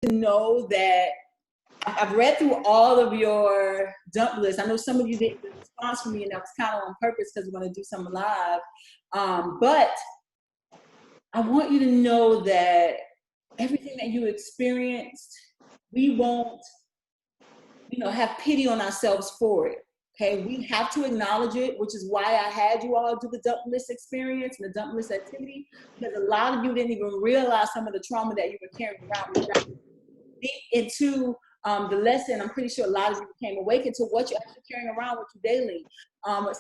to know that I've read through all of your dump lists. I know some of you didn't get a response from me, and that was kind of on purpose because we're going to do some live. But I want you to know that everything that you experienced, we won't, have pity on ourselves for it. Okay, we have to acknowledge it, which is why I had you all do the dump list experience and the dump list activity, because a lot of you didn't even realize some of the trauma that you were carrying around. Deep into the lesson, I'm pretty sure a lot of you became awakened to what you're actually carrying around with you daily.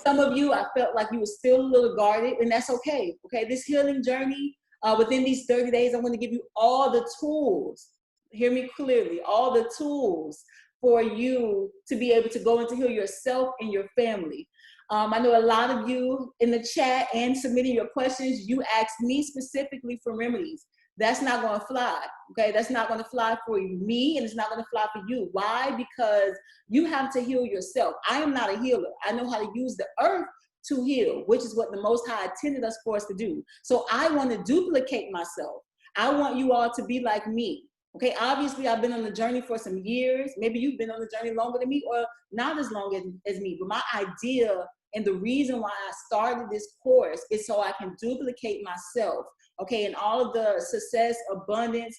Some of you, I felt like you were still a little guarded, and that's okay. Okay, this healing journey, within these 30 days, I'm going to give you all the tools. Hear me clearly, all the tools for you to be able to go and to heal yourself and your family. I know a lot of you in the chat and submitting your questions, you asked me specifically for remedies. That's not going to fly, okay? That's not going to fly for me, and it's not going to fly for you. Why? Because you have to heal yourself. I am not a healer. I know how to use the earth to heal, which is what the Most High intended us for us to do. So I want to duplicate myself. I want you all to be like me. Okay, obviously I've been on the journey for some years. Maybe you've been on the journey longer than me, or not as long as me. But my idea and the reason why I started this course is so I can duplicate myself. Okay, and all of the success, abundance,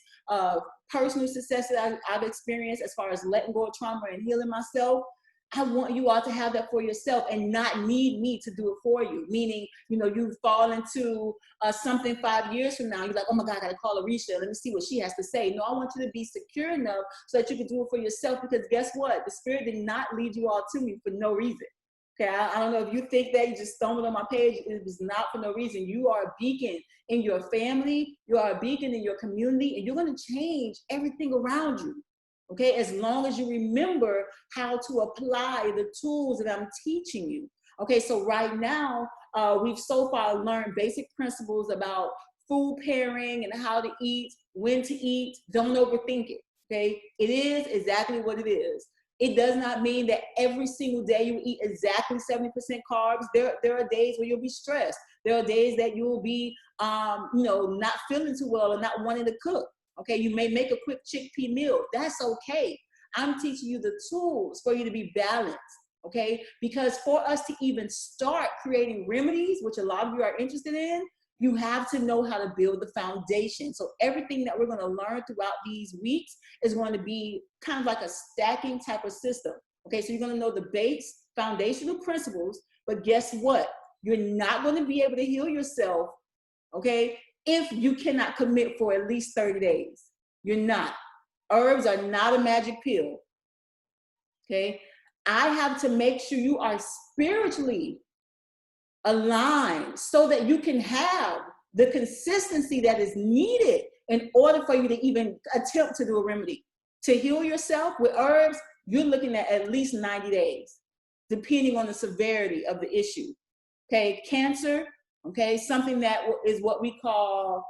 personal success that I've experienced as far as letting go of trauma and healing myself. I want you all to have that for yourself and not need me to do it for you. Meaning, you fall into something 5 years from now. You're like, oh my God, I gotta call Arisha. Let me see what she has to say. No, I want you to be secure enough so that you can do it for yourself, because guess what? The Spirit did not lead you all to me for no reason. Okay, I don't know if you think that you just stumbled on my page. It was not for no reason. You are a beacon in your family. You are a beacon in your community, and you're going to change everything around you. Okay, as long as you remember how to apply the tools that I'm teaching you. Okay, so right now, we've so far learned basic principles about food pairing and how to eat, when to eat. Don't overthink it. Okay, it is exactly what it is. It does not mean that every single day you eat exactly 70% carbs. There are days where you'll be stressed. There are days that you will be, not feeling too well or not wanting to cook. Okay, you may make a quick chickpea meal. That's okay. I'm teaching you the tools for you to be balanced. Okay, because for us to even start creating remedies, which a lot of you are interested in, you have to know how to build the foundation. So everything that we're going to learn throughout these weeks is going to be kind of like a stacking type of system. Okay, so you're going to know the base foundational principles, but guess what? You're not going to be able to heal yourself, okay, if you cannot commit for at least 30 days. You're not. Herbs are not a magic pill, okay? I have to make sure you are spiritually aligned so that you can have the consistency that is needed in order for you to even attempt to do a remedy. To heal yourself with herbs, you're looking at least 90 days, depending on the severity of the issue. Okay, cancer, okay, something that is what we call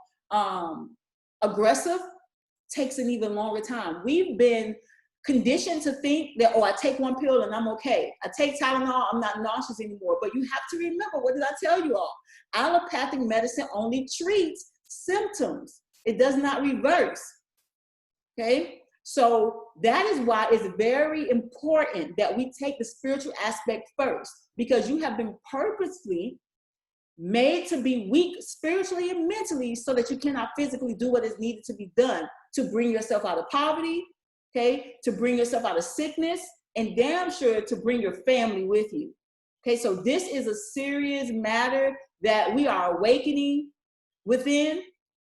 aggressive, takes an even longer time. We've been conditioned to think that, oh, I take one pill and I'm okay. I take Tylenol, I'm not nauseous anymore. But you have to remember, what did I tell you all? Allopathic medicine only treats symptoms. It does not reverse, okay? So that is why it's very important that we take the spiritual aspect first, because you have been purposely made to be weak spiritually and mentally so that you cannot physically do what is needed to be done to bring yourself out of poverty, okay, to bring yourself out of sickness, and damn sure to bring your family with you. Okay, so this is a serious matter that we are awakening within,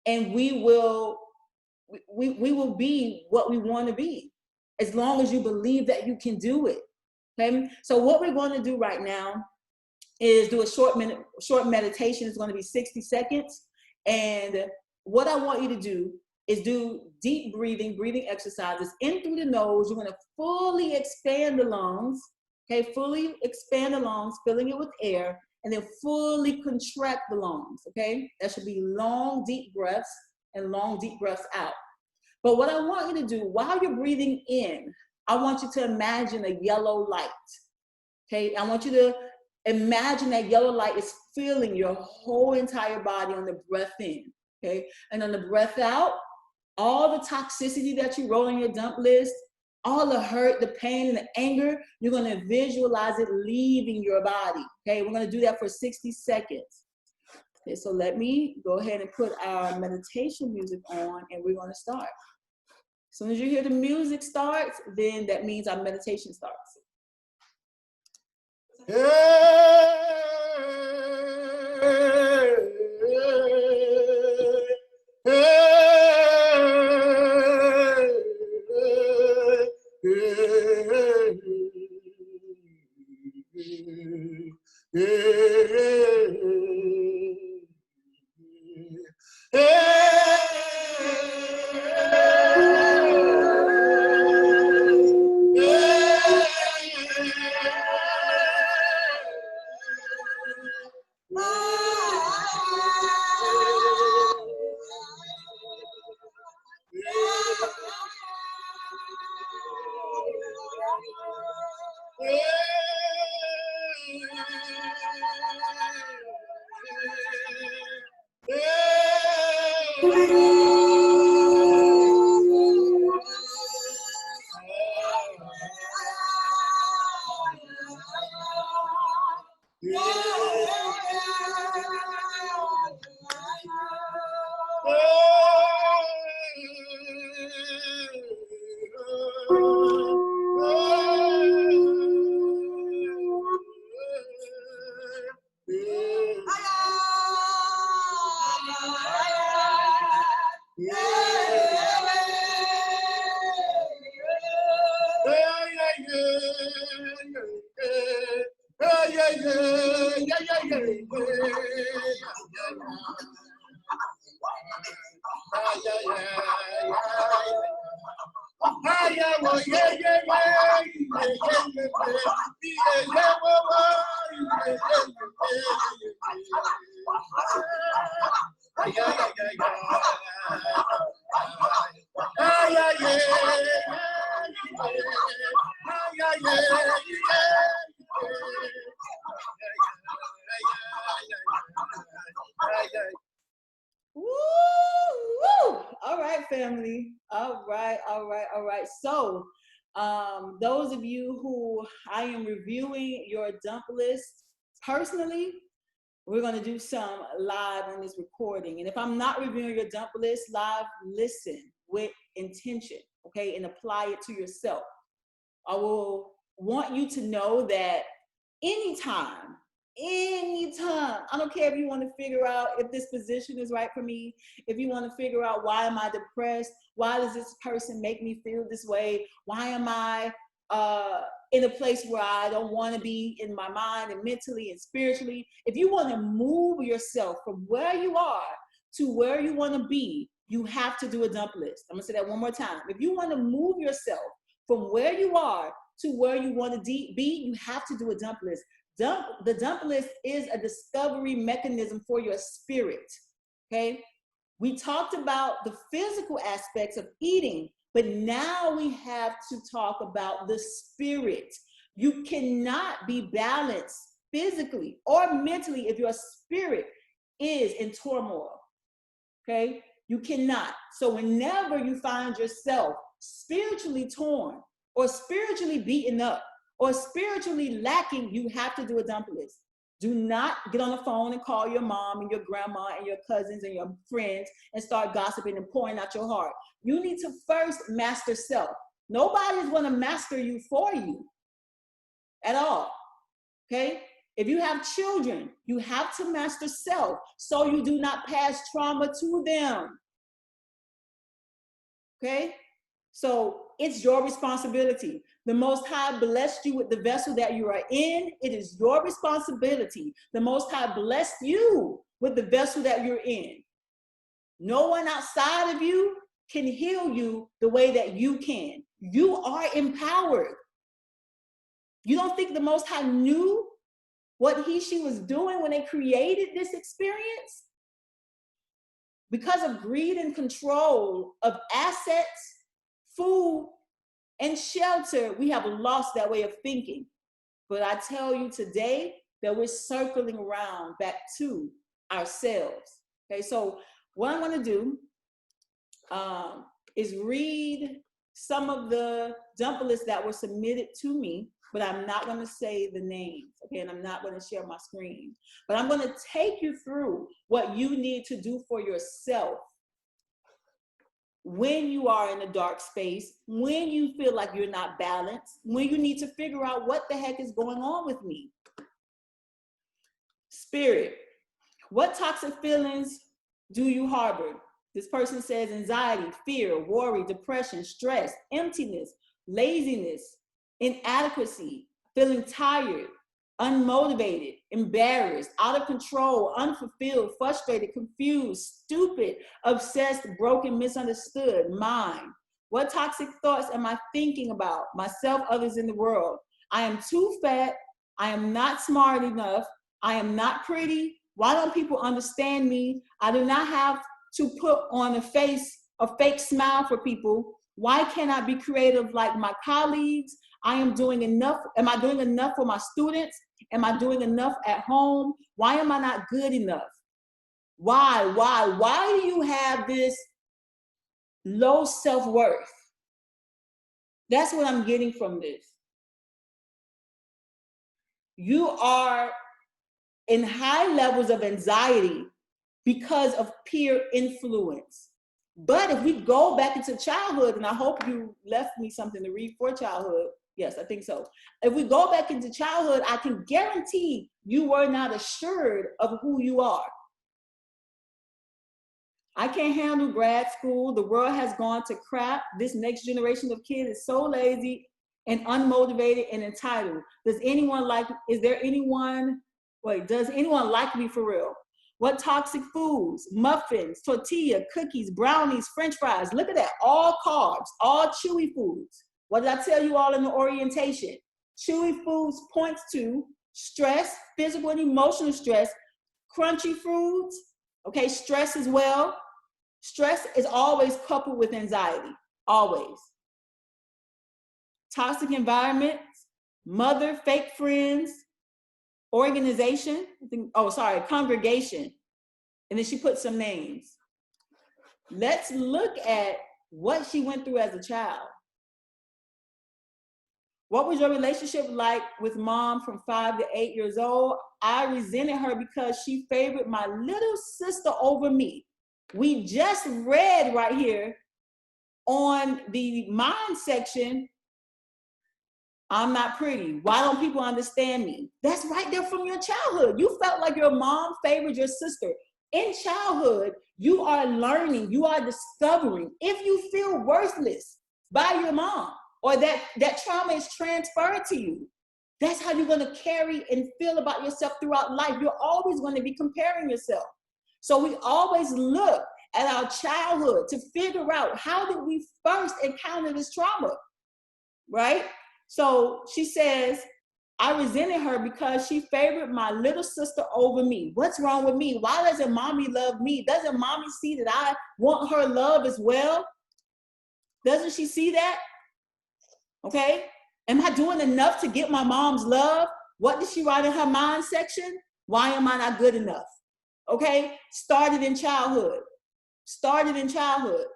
and we will be what we want to be, as long as you believe that you can do it. Okay, so what we're going to do right now is do a short meditation. It's going to be 60 seconds. And what I want you to do is do deep breathing exercises in through the nose. You're going to fully expand the lungs. Okay, fully expand the lungs, filling it with air, and then fully contract the lungs. Okay, that should be long, deep breaths and long, deep breaths out. But what I want you to do while you're breathing in, I want you to imagine a yellow light. Okay, I want you to imagine that yellow light is filling your whole entire body on the breath in, okay? And on the breath out, all the toxicity that you wrote on your dump list, all the hurt, the pain, and the anger, you're going to visualize it leaving your body. Okay, we're going to do that for 60 seconds. Okay, so let me go ahead and put our meditation music on, and we're going to start. As soon as you hear the music starts, then that means our meditation starts. Woo, woo. All right, family. All right. So, those of you who I am reviewing your dump list personally, we're going to do some live on this recording. And if I'm not reviewing your dump list live, listen with intention, okay, and apply it to yourself. I will want you to know that anytime, I don't care if you want to figure out if this position is right for me, if you want to figure out why am I depressed, why does this person make me feel this way, why am I in a place where I don't want to be in my mind and mentally and spiritually. If you want to move yourself from where you are to where you want to be, you have to do a dump list. I'm going to say that one more time. If you want to move yourself from where you are to where you want to be, you have to do a dump list. The dump list is a discovery mechanism for your spirit, okay? We talked about the physical aspects of eating, but now we have to talk about the spirit. You cannot be balanced physically or mentally if your spirit is in turmoil, okay? You cannot. So whenever you find yourself spiritually torn or spiritually beaten up or spiritually lacking, you have to do a dump list. Do not get on the phone and call your mom and your grandma and your cousins and your friends and start gossiping and pouring out your heart. You need to first master self. Nobody's going to master you for you at all, okay? If you have children, you have to master self so you do not pass trauma to them, okay? So it's your responsibility. The Most High blessed you with the vessel that you are in. It is your responsibility. The Most High blessed you with the vessel that you're in. No one outside of you can heal you the way that you can. You are empowered. You don't think the Most High knew what she was doing when they created this experience? Because of greed and control of assets, food, and shelter, we have lost that way of thinking. But I tell you today that we're circling around back to ourselves. Okay, so what I'm going to do, is read some of the dump lists that were submitted to me, but I'm not going to say the names, okay? And I'm not going to share my screen. But I'm going to take you through what you need to do for yourself when you are in a dark space, when you feel like you're not balanced, when you need to figure out what the heck is going on with me. Spirit, what toxic feelings do you harbor? This person says anxiety, fear, worry, depression, stress, emptiness, laziness, inadequacy, feeling tired, unmotivated, embarrassed, out of control, unfulfilled, frustrated, confused, stupid, obsessed, broken, misunderstood, mine. What toxic thoughts am I thinking about? Myself, others in the world. I am too fat. I am not smart enough. I am not pretty. Why don't people understand me? I do not have to put on a fake smile for people. Why can't I be creative like my colleagues? I am doing enough. Am I doing enough for my students? Am I doing enough at home? Why am I not good enough? Why do you have this low self-worth? That's what I'm getting from this. You are in high levels of anxiety because of peer influence. But if we go back into childhood, and I hope you left me something to read for childhood. Yes, I think so. If we go back into childhood, I can guarantee you were not assured of who you are. I can't handle grad school. The world has gone to crap. This next generation of kids is so lazy and unmotivated and entitled. Does anyone like me for real? What toxic foods, muffins, tortilla, cookies, brownies, French fries. Look at that, all carbs, all chewy foods. What did I tell you all in the orientation? Chewy foods points to stress, physical and emotional stress, crunchy foods, okay, stress as well. Stress is always coupled with anxiety, always. Toxic environments, mother, fake friends, organization, congregation. And then she put some names. Let's look at what she went through as a child. What was your relationship like with mom from 5 to 8 years old? I resented her because she favored my little sister over me. We just read right here on the mind section, I'm not pretty. Why don't people understand me? That's right there from your childhood. You felt like your mom favored your sister. In childhood, you are learning, you are discovering if you feel worthless by your mom or that trauma is transferred to you. That's how you're going to carry and feel about yourself throughout life. You're always going to be comparing yourself. So we always look at our childhood to figure out how did we first encounter this trauma, right? So she says, I resented her because she favored my little sister over me. What's wrong with me? Why doesn't mommy love me? Doesn't mommy see that I want her love as well? Doesn't she see that? Okay. Am I doing enough to get my mom's love? What did she write in her mind section? Why am I not good enough? Okay. Started in childhood. Started in childhood.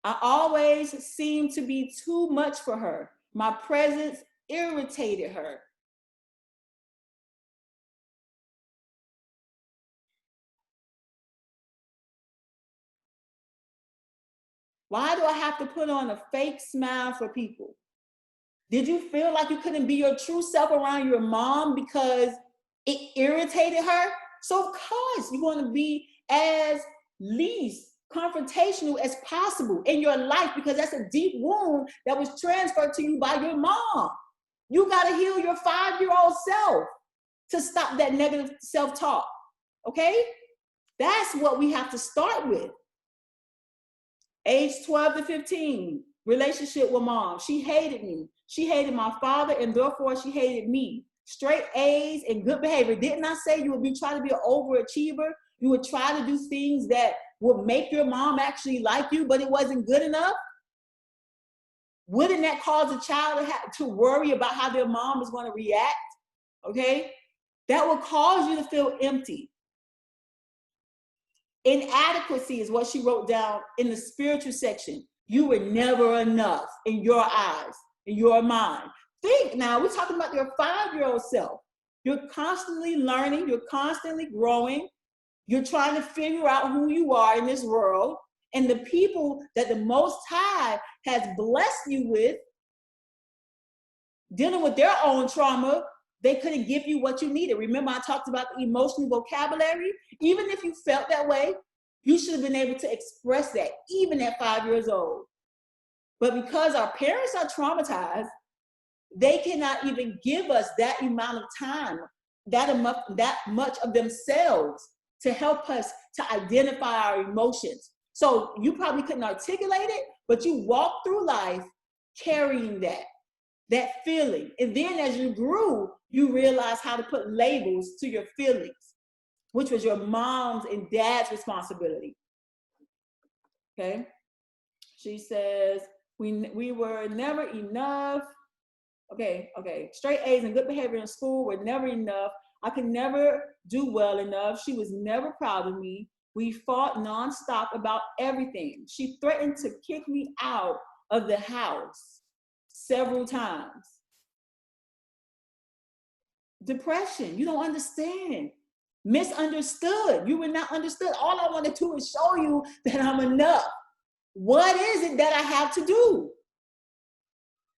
I always seemed to be too much for her. My presence irritated her. Why do I have to put on a fake smile for people? Did you feel like you couldn't be your true self around your mom because it irritated her? So of course you want to be as least confrontational as possible in your life because that's a deep wound that was transferred to you by your mom. You got to heal your 5-year-old self to stop that negative self-talk, okay? That's what we have to start with. Age 12 to 15, relationship with mom. She hated me. She hated my father, and therefore she hated me. Straight A's and good behavior. Didn't I say you would be trying to be an overachiever? You would try to do things that would make your mom actually like you, but it wasn't good enough? Wouldn't that cause a child to worry about how their mom is going to react? Okay? That will cause you to feel empty. Inadequacy is what she wrote down in the spiritual section. You were never enough in your eyes, in your mind. Think now, we're talking about your 5-year-old self. You're constantly learning, you're constantly growing, you're trying to figure out who you are in this world. And the people that the Most High has blessed you with, dealing with their own trauma, they couldn't give you what you needed. Remember, I talked about the emotional vocabulary? Even if you felt that way, you should have been able to express that, even at 5 years old. But because our parents are traumatized, they cannot even give us that amount of time, that much of themselves to help us to identify our emotions. So you probably couldn't articulate it, but you walked through life carrying that feeling. And then as you grew, you realized how to put labels to your feelings, which was your mom's and dad's responsibility. Okay. She says, we were never enough. Okay. Straight A's and good behavior in school were never enough. I could never do well enough. She was never proud of me. We fought nonstop about everything. She threatened to kick me out of the house several times. Depression, you don't understand. Misunderstood, you were not understood. All I want to do is show you that I'm enough. What is it that I have to do?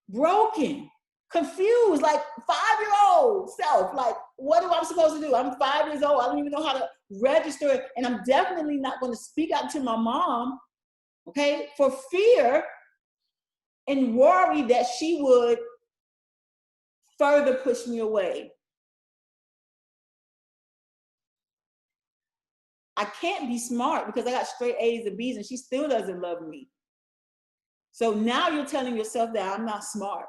Broken, confused, like 5-year-old self. Like, what am I supposed to do? I'm 5 years old. I don't even know how to register it. And I'm definitely not going to speak out to my mom, okay, for fear and worry that she would further push me away. I can't be smart because I got straight A's and B's and she still doesn't love me. So now you're telling yourself that I'm not smart.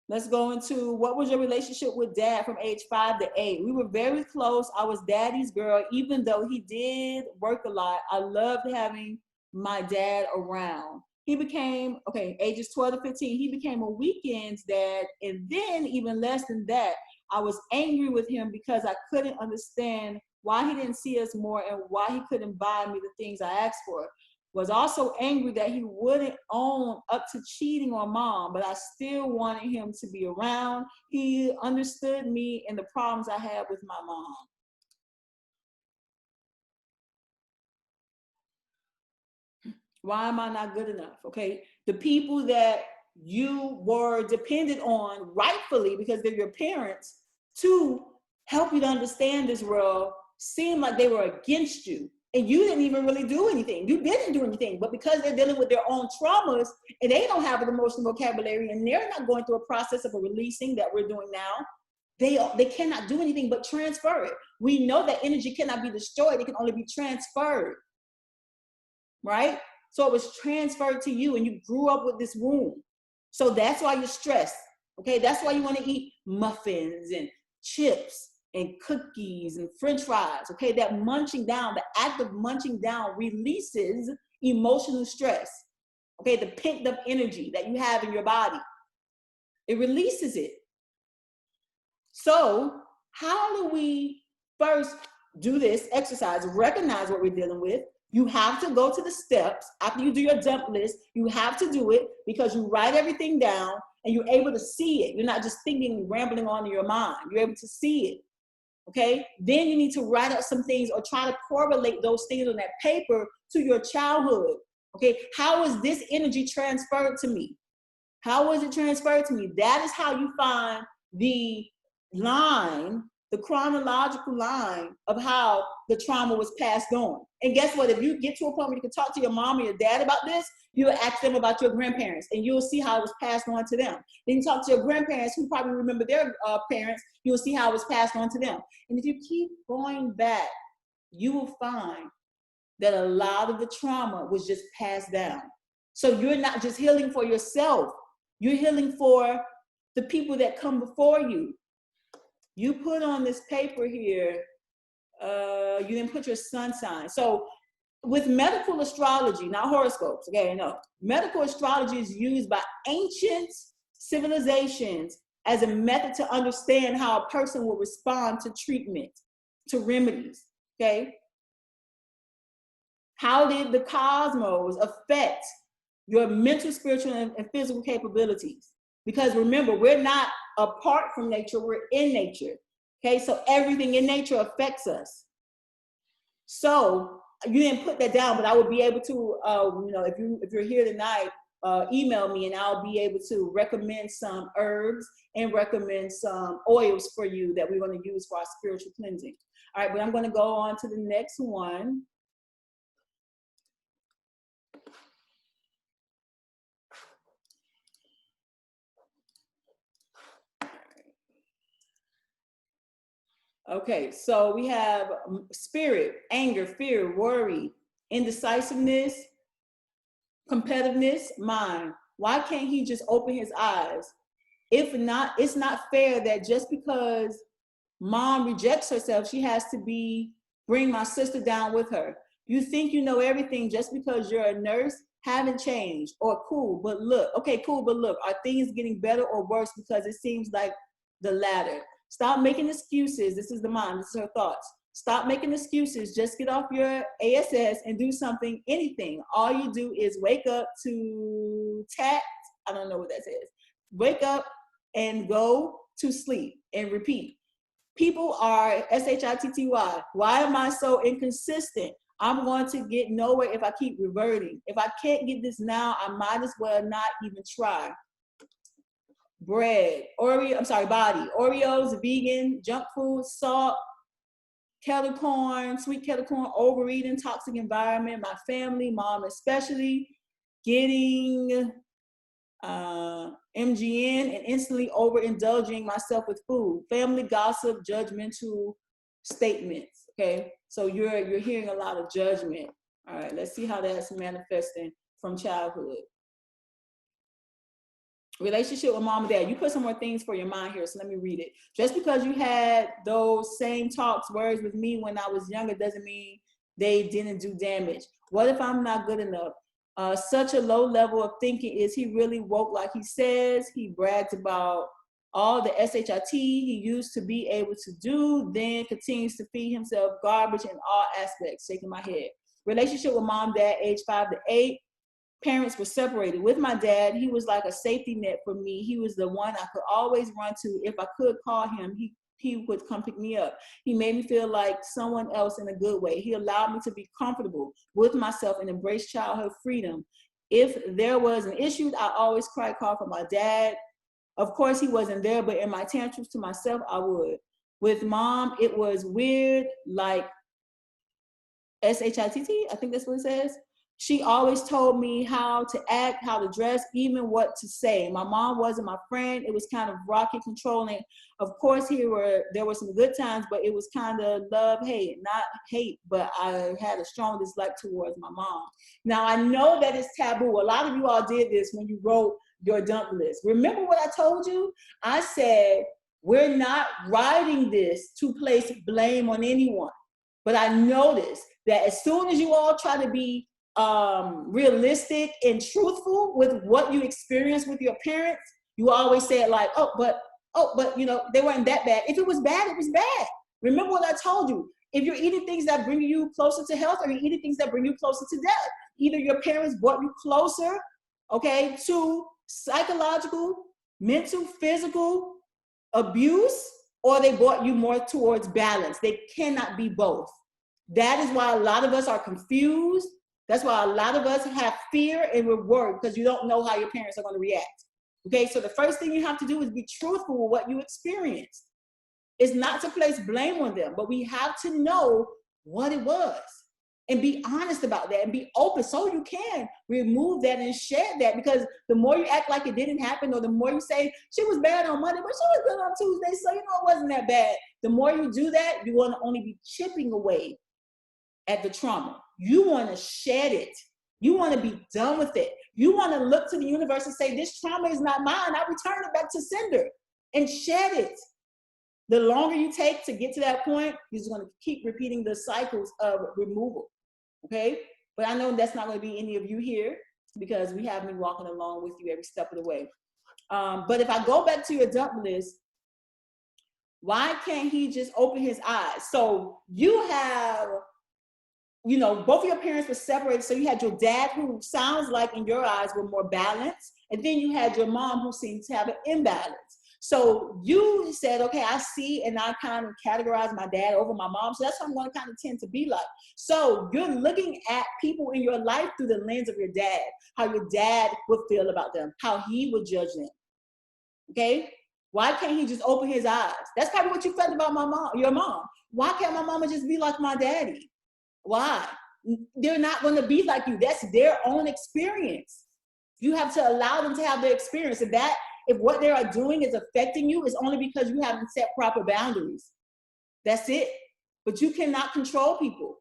Let's go into, what was your relationship with dad from age 5 to 8? We were very close. I was daddy's girl, even though he did work a lot. I loved having my dad around. He became, ages 12 to 15, he became a weekends dad. And then even less than that, I was angry with him because I couldn't understand why he didn't see us more and why he couldn't buy me the things I asked for. Was also angry that he wouldn't own up to cheating on mom, but I still wanted him to be around. He understood me and the problems I had with my mom. Why am I not good enough? Okay, the people that you were dependent on rightfully because they're your parents to help you to understand this world seemed like they were against you. And you didn't even really do anything. You didn't do anything, but because they're dealing with their own traumas and they don't have an emotional vocabulary and they're not going through a process of a releasing that we're doing now, they cannot do anything but transfer it. We know that energy cannot be destroyed. It can only be transferred, right? So it was transferred to you and you grew up with this wound. So that's why you're stressed, okay? That's why you want to eat muffins and chips and cookies and french fries, okay? That munching down, the act of munching down releases emotional stress, okay? The pent up energy that you have in your body, it releases it. So how do we first do this exercise, recognize what we're dealing with? You have to go to the steps after you do your dump list. You have to do it because you write everything down and you're able to see it. You're not just thinking, rambling on in your mind. You're able to see it. Okay, then you need to write out some things or try to correlate those things on that paper to your childhood. Okay, how is this energy transferred to me? How was it transferred to me? That is how you find the line, the chronological line of how the trauma was passed on. And guess what? If you get to a point where you can talk to your mom or your dad about this, you'll ask them about your grandparents and you'll see how it was passed on to them. Then you talk to your grandparents who probably remember their parents, you'll see how it was passed on to them. And if you keep going back, you will find that a lot of the trauma was just passed down. So you're not just healing for yourself, you're healing for the people that come before you. You put on this paper here, you didn't put your sun sign. So with medical astrology, not horoscopes, okay, no. Medical astrology is used by ancient civilizations as a method to understand how a person will respond to treatment, to remedies, okay? How did the cosmos affect your mental, spiritual, and physical capabilities? Because remember, we're not apart from nature, we're in nature. Okay, so everything in nature affects us. So you didn't put that down, but I would be able to, you know, if you're here tonight, email me and I'll be able to recommend some herbs and recommend some oils for you that we're going to use for our spiritual cleansing. All right, but I'm going to go on to the next one. Okay, so we have spirit, anger, fear, worry, indecisiveness, competitiveness, mind. Why can't he just open his eyes? If not, it's not fair that just because mom rejects herself, she has to bring my sister down with her. You think you know everything just because you're a nurse? Haven't changed. Or cool, but look. Okay, cool, but look. Are things getting better or worse? Because it seems like the latter. Stop making excuses. This is the mom. This is her thoughts. Stop making excuses. Just get off your ASS and do something, anything. All you do is wake up to tact. I don't know what that says. Wake up and go to sleep and repeat. People are SHITTY. Why am I so inconsistent? I'm going to get nowhere if I keep reverting. If I can't get this now, I might as well not even try. Bread, body, Oreos, vegan, junk food, salt, kettle corn, sweet kettle corn, overeating, toxic environment, my family, mom especially, getting MGN and instantly overindulging myself with food, family gossip, judgmental statements. Okay, so you're hearing a lot of judgment. All right, let's see how that's manifesting from childhood. Relationship with mom and dad. You put some more things for your mind here, so let me read it. Just because you had those same talks, words with me when I was younger doesn't mean they didn't do damage. What if I'm not good enough? Such a low level of thinking. Is he really woke like he says? He brags about all the SHIT he used to be able to do, then continues to feed himself garbage in all aspects. Shaking my head. Relationship with mom, dad, age 5 to 8. Parents were separated. With my dad, he was like a safety net for me. He was the one I could always run to. If I could call him, he would come pick me up. He made me feel like someone else in a good way. He allowed me to be comfortable with myself and embrace childhood freedom. If there was an issue, I always call for my dad. Of course, he wasn't there, but in my tantrums to myself, I would. With mom, it was weird, like SHITT, I think that's what it says. She always told me how to act, how to dress, even what to say. My mom wasn't my friend. It was kind of rocky, controlling. Of course, there were some good times, but it was kind of love, hate, not hate, but I had a strong dislike towards my mom. Now, I know that it's taboo. A lot of you all did this when you wrote your dump list. Remember what I told you? I said, we're not writing this to place blame on anyone. But I noticed that as soon as you all try to be realistic and truthful with what you experienced with your parents, you always say it like, oh, but you know, they weren't that bad. If it was bad, it was bad. Remember what I told you. If you're eating things that bring you closer to health, or you're eating things that bring you closer to death, either your parents brought you closer, okay, to psychological, mental, physical abuse, or they brought you more towards balance. They cannot be both. That is why a lot of us are confused. That's why a lot of us have fear and we're worried because you don't know how your parents are going to react. Okay, so the first thing you have to do is be truthful with what you experienced. It's not to place blame on them, but we have to know what it was and be honest about that and be open so you can remove that and share that, because the more you act like it didn't happen, or the more you say she was bad on Monday, but she was good on Tuesday, so you know it wasn't that bad. The more you do that, you want to only be chipping away at the trauma. You want to shed it. You want to be done with it. You want to look to the universe and say, this trauma is not mine. I return it back to sender and shed it. The longer you take to get to that point, you're just going to keep repeating the cycles of removal. Okay? But I know that's not going to be any of you here because we have me walking along with you every step of the way. But if I go back to your dump list, why can't he just open his eyes? So you have you know, both of your parents were separated. So you had your dad, who sounds like in your eyes were more balanced. And then you had your mom, who seemed to have an imbalance. So you said, okay, I see, and I kind of categorize my dad over my mom. So that's what I'm going to kind of tend to be like. So you're looking at people in your life through the lens of your dad, how your dad would feel about them, how he would judge them. Okay? Why can't he just open his eyes? That's probably what you felt about my mom, your mom. Why can't my mama just be like my daddy? Why? They're not going to be like you. That's their own experience. You have to allow them to have their experience. If what they are doing is affecting you, it's only because you haven't set proper boundaries. That's it. But you cannot control people.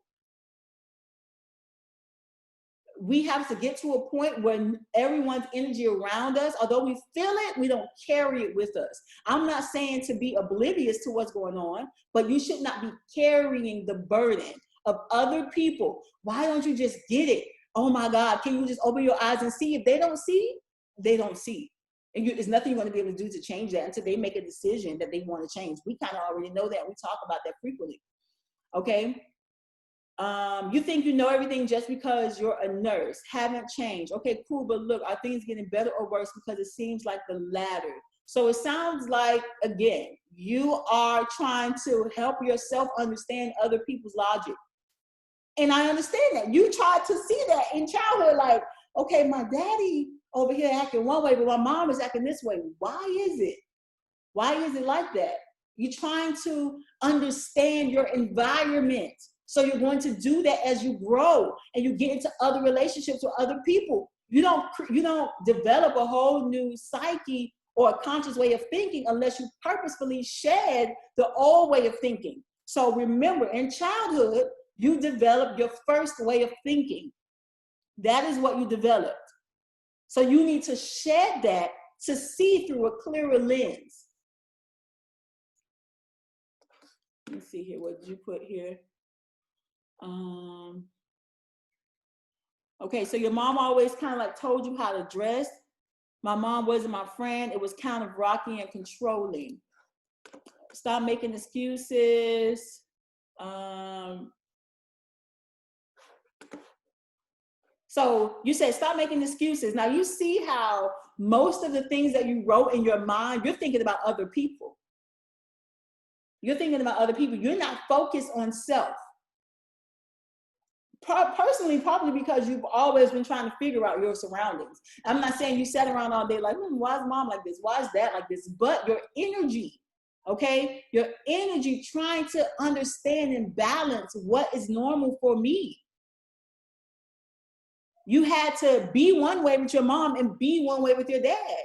We have to get to a point where everyone's energy around us, although we feel it, we don't carry it with us. I'm not saying to be oblivious to what's going on, but you should not be carrying the burden of other people. Why don't you just get it? Oh my God, can you just open your eyes and see? If they don't see, they don't see. And there's nothing you're going to be able to do to change that until they make a decision that they want to change. We kind of already know that. We talk about that frequently. Okay? You think you know everything just because you're a nurse. Haven't changed. Okay, cool. But look, are things getting better or worse? Because it seems like the latter. So it sounds like, again, you are trying to help yourself understand other people's logic. And I understand that. You tried to see that in childhood, like, okay, my daddy over here acting one way, but my mom is acting this way. Why is it? Why is it like that? You're trying to understand your environment. So you're going to do that as you grow and you get into other relationships with other people. You don't develop a whole new psyche or a conscious way of thinking unless you purposefully shed the old way of thinking. So remember, in childhood, you develop your first way of thinking. That is what you developed. So you need to shed that to see through a clearer lens. Let me see here. What did you put here? Okay, so your mom always kind of like told you how to dress. My mom wasn't my friend. It was kind of rocky and controlling. Stop making excuses. So you said stop making excuses. Now you see how most of the things that you wrote in your mind, you're thinking about other people. You're thinking about other people. You're not focused on self. Personally, probably because you've always been trying to figure out your surroundings. I'm not saying you sat around all day like, why is mom like this? Why is that like this? But your energy, okay? Your energy trying to understand and balance what is normal for me. You had to be one way with your mom and be one way with your dad.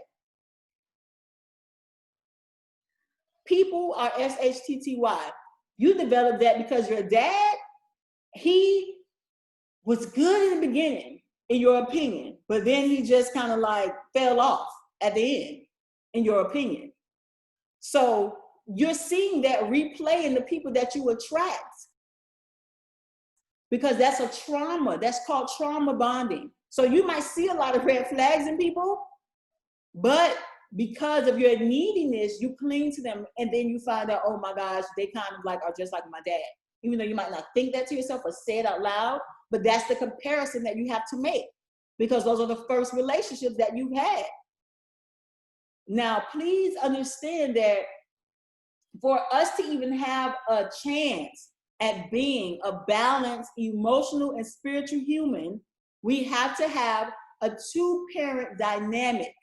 People are SHTTY. You developed that because your dad, he was good in the beginning, in your opinion, but then he just kind of like fell off at the end, in your opinion. So you're seeing that replay in the people that you attract, because that's a trauma. That's called trauma bonding. So you might see a lot of red flags in people, but because of your neediness, you cling to them, and then you find out, oh my gosh, they kind of like are just like my dad. Even though you might not think that to yourself or say it out loud, but that's the comparison that you have to make, because those are the first relationships that you've had. Now, please understand that for us to even have a chance at being a balanced, emotional, and spiritual human, we have to have a two-parent dynamic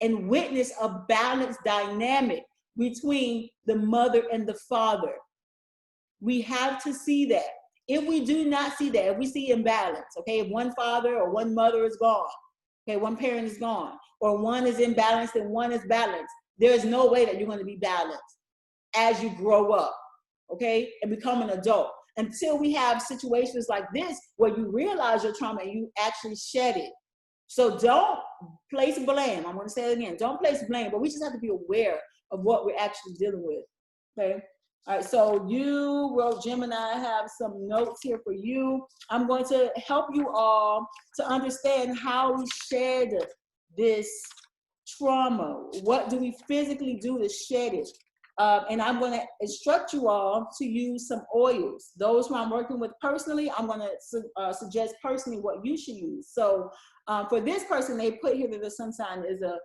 and witness a balanced dynamic between the mother and the father. We have to see that. If we do not see that, if we see imbalance, okay, if one father or one mother is gone, okay, one parent is gone, or one is imbalanced and one is balanced, there is no way that you're going to be balanced as you grow up, okay, and become an adult. Until we have situations like this where you realize your trauma and you actually shed it. So don't place blame. I'm going to say it again. Don't place blame, but we just have to be aware of what we're actually dealing with, okay? All right, so you wrote, Gemini, I have some notes here for you. I'm going to help you all to understand how we shed this trauma. What do we physically do to shed it? And I'm going to instruct you all to use some oils. Those who I'm working with personally, I'm going to suggest personally what you should use. So for this person, they put here that the sun sign is a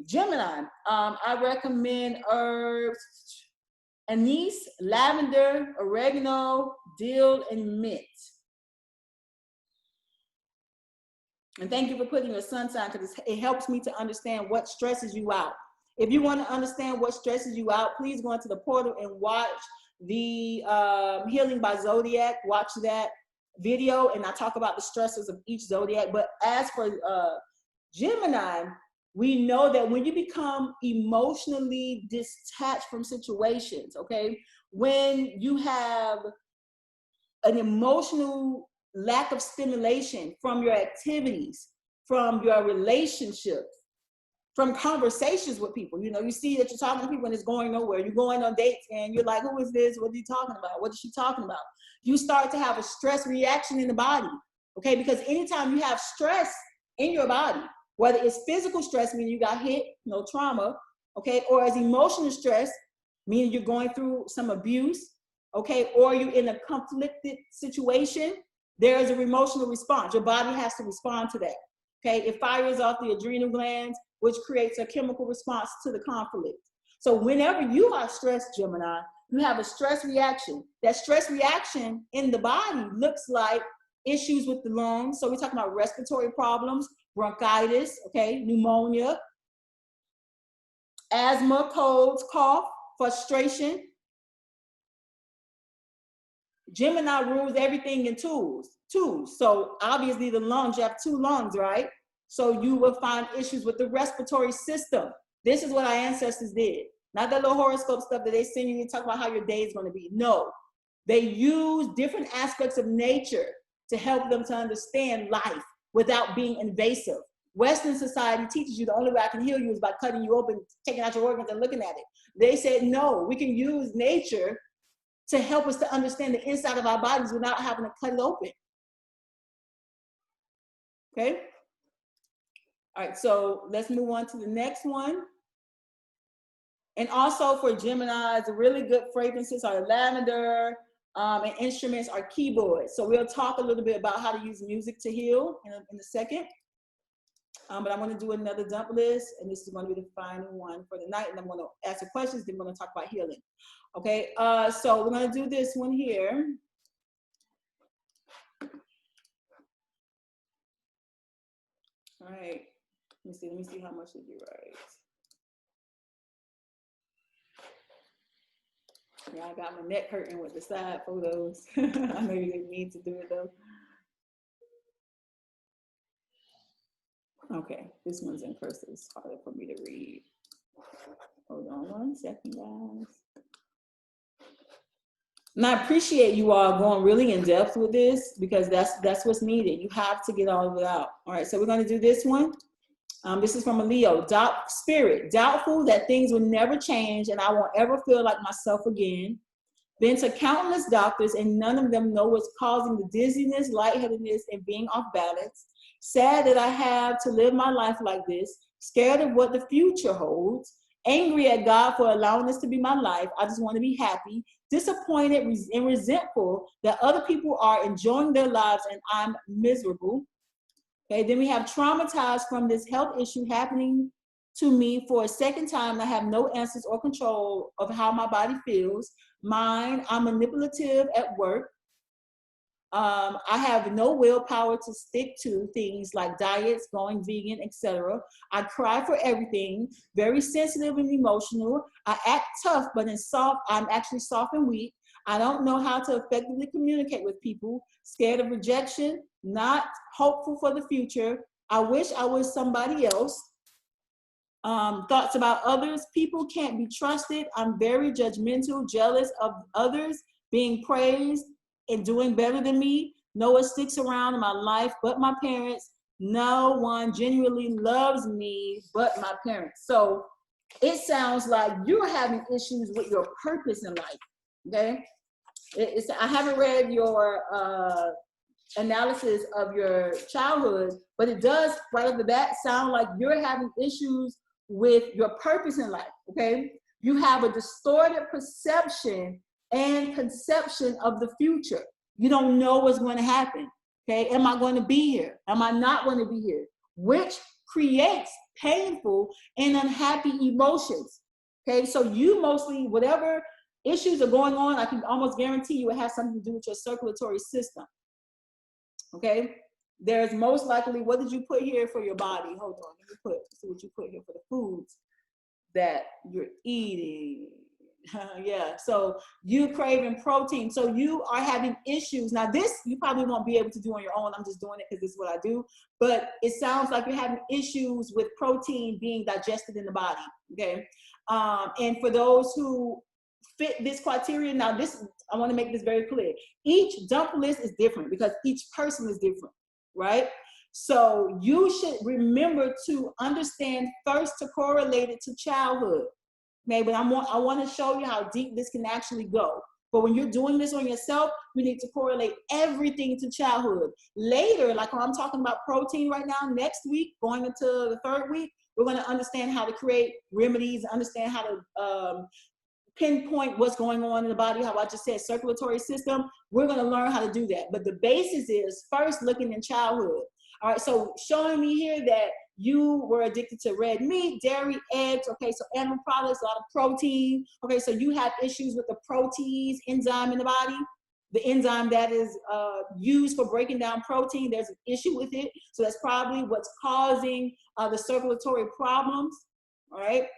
Gemini. I recommend herbs, anise, lavender, oregano, dill, and mint. And thank you for putting your sun sign, because it helps me to understand what stresses you out. If you want to understand what stresses you out, please go into the portal and watch the Healing by Zodiac. Watch that video, and I talk about the stresses of each zodiac. But as for Gemini, we know that when you become emotionally detached from situations, okay, when you have an emotional lack of stimulation from your activities, from your relationships, from conversations with people. You know, you see that you're talking to people and it's going nowhere. You're going on dates and you're like, who is this? What are you talking about? What is she talking about? You start to have a stress reaction in the body, okay? Because anytime you have stress in your body, whether it's physical stress, meaning you got hit, no trauma, okay, or as emotional stress, meaning you're going through some abuse, okay, or you're in a conflicted situation, there is an emotional response. Your body has to respond to that, okay? It fires off the adrenal glands, which creates a chemical response to the conflict. So whenever you are stressed, Gemini, you have a stress reaction. That stress reaction in the body looks like issues with the lungs. So we're talking about respiratory problems, bronchitis, okay, pneumonia, asthma, colds, cough, frustration. Gemini rules everything in twos. So obviously the lungs, you have two lungs, right? So you will find issues with the respiratory system. This is what our ancestors did. Not that little horoscope stuff that they send you and talk about how your day is going to be. No, they use different aspects of nature to help them to understand life without being invasive. Western society teaches you the only way I can heal you is by cutting you open, taking out your organs and looking at it. They said, no, we can use nature to help us to understand the inside of our bodies without having to cut it open. Okay? All right, so let's move on to the next one. And also for Geminis, really good fragrances are lavender, and instruments are keyboards. So we'll talk a little bit about how to use music to heal in a second. But I'm going to do another dump list, and this is going to be the final one for the night. And I'm going to answer questions, then we're going to talk about healing. Okay, so we're going to do this one here. All right, let me see how much did you write. Yeah, I got my neck hurting with the side photos. I know you didn't mean to do it though. Okay, this one's in cursive. It's harder for me to read. Hold on one second, guys. And I appreciate you all going really in depth with this, because that's what's needed. You have to get all of it out. All right, so we're going to do this one. This is from a Leo. Spirit, doubtful that things will never change and I won't ever feel like myself again. Been to countless doctors and none of them know what's causing the dizziness, lightheadedness, and being off balance. Sad that I have to live my life like this. Scared of what the future holds. Angry at God for allowing this to be my life. I just want to be happy. Disappointed and resentful that other people are enjoying their lives and I'm miserable. Okay, then we have traumatized from this health issue happening to me for a second time. I have no answers or control of how my body feels. I'm manipulative at work. I have no willpower to stick to things like diets, going vegan, etc. I cry for everything, very sensitive and emotional. I act tough, but I'm actually soft and weak. I don't know how to effectively communicate with people, scared of rejection, not hopeful for the future. I wish I was somebody else. Thoughts about others. People can't be trusted. I'm very judgmental, jealous of others being praised and doing better than me. No one sticks around in my life but my parents. No one genuinely loves me but my parents. So it sounds like you're having issues with your purpose in life, okay? I haven't read your analysis of your childhood, but it does right off the bat sound like you're having issues with your purpose in life, okay? You have a distorted perception and conception of the future. You don't know what's going to happen. Okay, am I going to be here? Am I not going to be here? Which creates painful and unhappy emotions. Okay, so you mostly, whatever issues are going on, I can almost guarantee you it has something to do with your circulatory system. Okay, there's most likely, what did you put here for your body? Hold on, let me see what you put here for the foods that you're eating. Yeah, so you craving protein. So you are having issues. Now this, you probably won't be able to do on your own. I'm just doing it because this is what I do. But it sounds like you're having issues with protein being digested in the body, okay? And for those who fit this criteria, now this, I want to make this very clear. Each dump list is different because each person is different, right? So you should remember to understand first to correlate it to childhood. Okay, but I want to show you how deep this can actually go. But when you're doing this on yourself, we need to correlate everything to childhood. Later, like when I'm talking about protein right now, next week, going into the 3rd week, we're going to understand how to create remedies, understand how to pinpoint what's going on in the body, how I just said circulatory system. We're going to learn how to do that. But the basis is first looking in childhood. All right, so showing me here that you were addicted to red meat, dairy, eggs, okay, so animal products, a lot of protein. Okay, so you have issues with the protease enzyme in the body, the enzyme that is used for breaking down protein. There's an issue with it, so that's probably what's causing the circulatory problems, all right?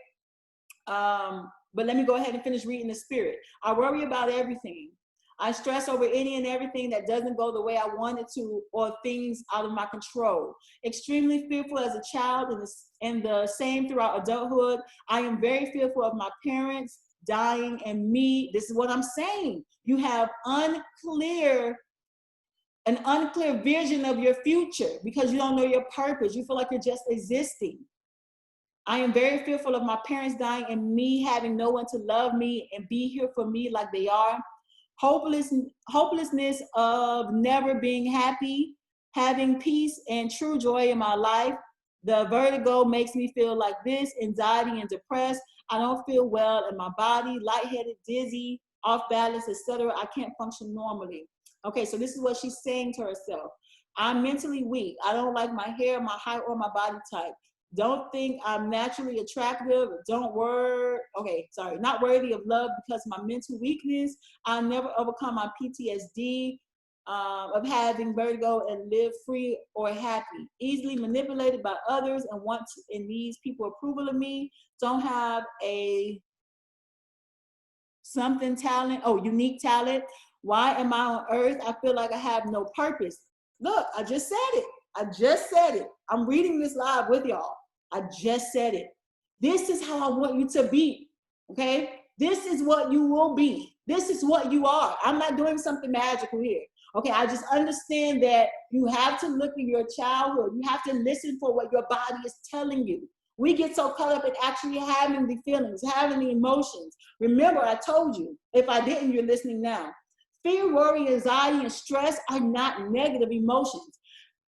But let me go ahead and finish reading the spirit. I worry about everything. I stress over any and everything that doesn't go the way I want it to, or things out of my control. Extremely fearful as a child, and the same throughout adulthood. I am very fearful of my parents dying and me. This is what I'm saying. You have an unclear vision of your future because you don't know your purpose. You feel like you're just existing. I am very fearful of my parents dying and me having no one to love me and be here for me like they are. Hopelessness of never being happy, having peace and true joy in my life. The vertigo makes me feel like this, anxiety and depressed. I don't feel well in my body, lightheaded, dizzy, off balance, etc. I can't function normally. Okay, so this is what she's saying to herself. I'm mentally weak. I don't like my hair, my height, or my body type. Don't think I'm naturally attractive. Not worthy of love because of my mental weakness. I'll never overcome my PTSD of having vertigo and live free or happy. Easily manipulated by others and needs people approval of me. Don't have a unique talent. Why am I on earth? I feel like I have no purpose. Look, I just said it. I'm reading this live with y'all. I just said it. This is how I want you to be, okay? This is what you will be. This is what you are. I'm not doing something magical here, okay? I just understand that you have to look at your childhood. You have to listen for what your body is telling you. We get so caught up in actually having the feelings, having the emotions. Remember, I told you. If I didn't, you're listening now. Fear, worry, anxiety, and stress are not negative emotions.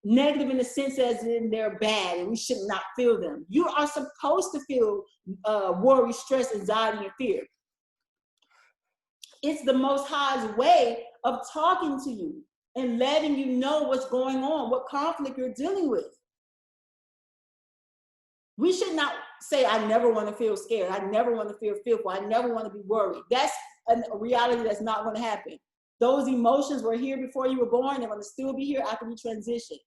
Negative in the sense as in they're bad and we should not feel them. You are supposed to feel worry, stress, anxiety, and fear. It's the Most High's way of talking to you and letting you know what's going on, what conflict you're dealing with. We should not say, I never want to feel scared. I never want to feel fearful. I never want to be worried. That's a reality that's not going to happen. Those emotions were here before you were born. They're going to still be here after we transition.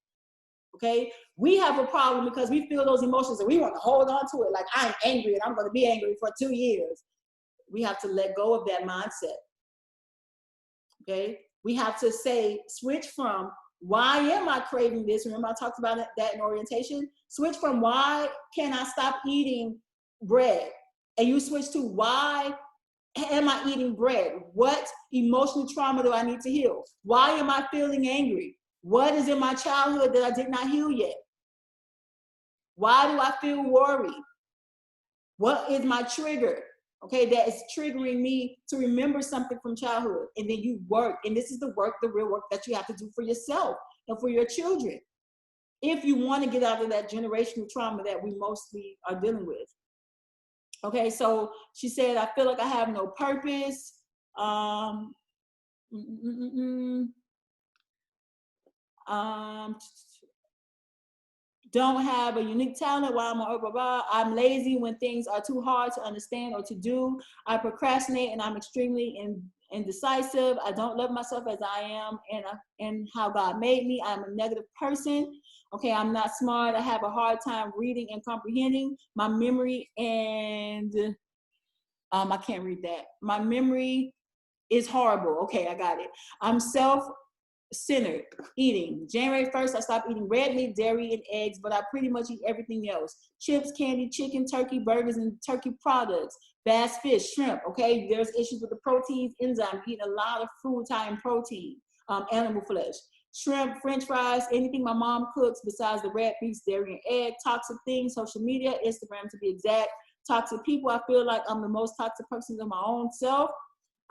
Okay? We have a problem because we feel those emotions and we want to hold on to it like I'm angry and I'm going to be angry for 2 years. We have to let go of that mindset. Okay? We have to switch from why am I craving this? Remember I talked about that in orientation? Switch from why can I stop eating bread? And you switch to why am I eating bread? What emotional trauma do I need to heal? Why am I feeling angry? What is in my childhood that I did not heal yet? Why do I feel worried? What is my trigger? Okay, that is triggering me to remember something from childhood. And then you work, and this is the real work that you have to do for yourself and for your children. If you want to get out of that generational trauma that we mostly are dealing with. Okay, so she said, I feel like I have no purpose. Um, mm, mm, mm, mm, don't have a unique talent. Why am I blah, blah, blah. I'm lazy when things are too hard to understand or to do. I procrastinate and I'm extremely indecisive. I don't love myself as I am and how God made me. I'm a negative person. Okay, I'm not smart. I have a hard time reading and comprehending. My memory and I can't read that. My memory is horrible. Okay, I got it. I'm self-centered eating. January 1st, I stopped eating red meat, dairy, and eggs, but I pretty much eat everything else. Chips, candy, chicken, turkey, burgers, and turkey products. Bass, fish, shrimp, okay? There's issues with the proteins, enzymes, eating a lot of foods high in protein, animal flesh. Shrimp, french fries, anything my mom cooks besides the red meat, dairy, and egg. Toxic things, social media, Instagram to be exact. Toxic people, I feel like I'm the most toxic person of my own self.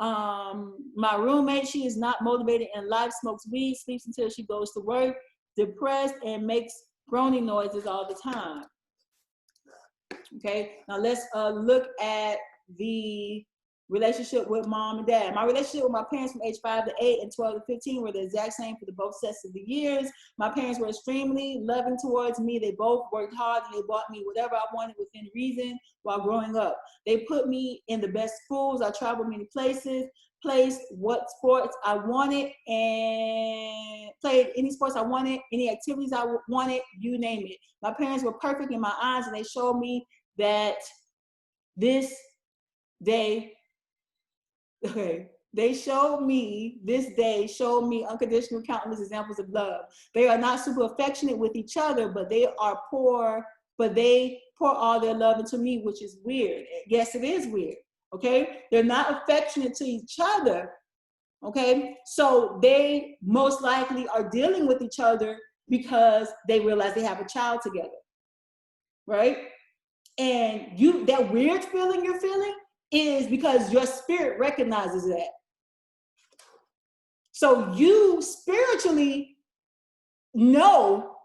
My roommate, she is not motivated in life, smokes weed, sleeps until she goes to work, depressed, and makes groaning noises all the time. Okay, now let's look at the relationship with mom and dad. My relationship with my parents from age 5 to 8 and 12 to 15 were the exact same for the both sets of the years. My parents were extremely loving towards me. They both worked hard and they bought me whatever I wanted within reason while growing up. They put me in the best schools. I traveled many places, placed what sports I wanted and played any sports I wanted, any activities I wanted, you name it. My parents were perfect in my eyes and they showed me that this day, okay, they showed me, this day showed me unconditional countless examples of love. They are not super affectionate with each other, but they pour all their love into me, which is weird. Yes, it is weird, okay? They're not affectionate to each other, okay? So they most likely are dealing with each other because they realize they have a child together, right? And that weird feeling you're feeling is because your spirit recognizes that. So you spiritually know,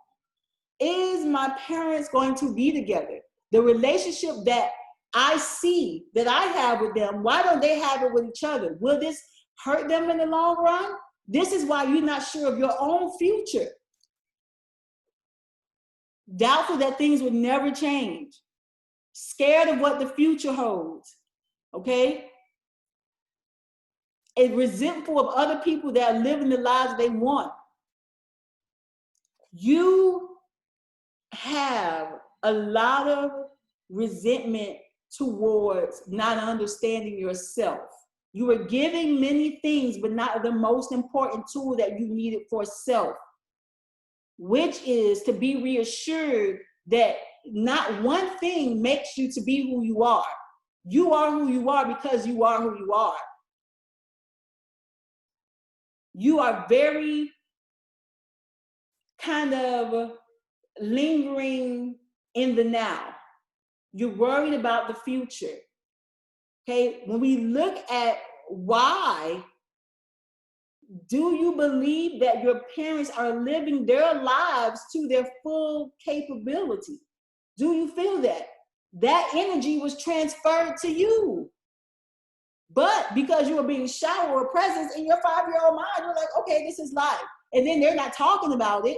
is my parents going to be together? The relationship that I see that I have with them, why don't they have it with each other? Will this hurt them in the long run? This is why you're not sure of your own future. Doubtful that things would never change. Scared of what the future holds, okay? And resentful of other people that are living the lives they want. You have a lot of resentment towards not understanding yourself. You were giving many things, but not the most important tool that you needed for self, which is to be reassured that not one thing makes you to be who you are. You are who you are because you are who you are. You are very kind of lingering in the now. You're worried about the future. Okay, when we look at why, do you believe that your parents are living their lives to their full capability? Do you feel that? That energy was transferred to you. But because you were being showered with presence in your 5-year-old mind, you're like, okay, this is life. And then they're not talking about it.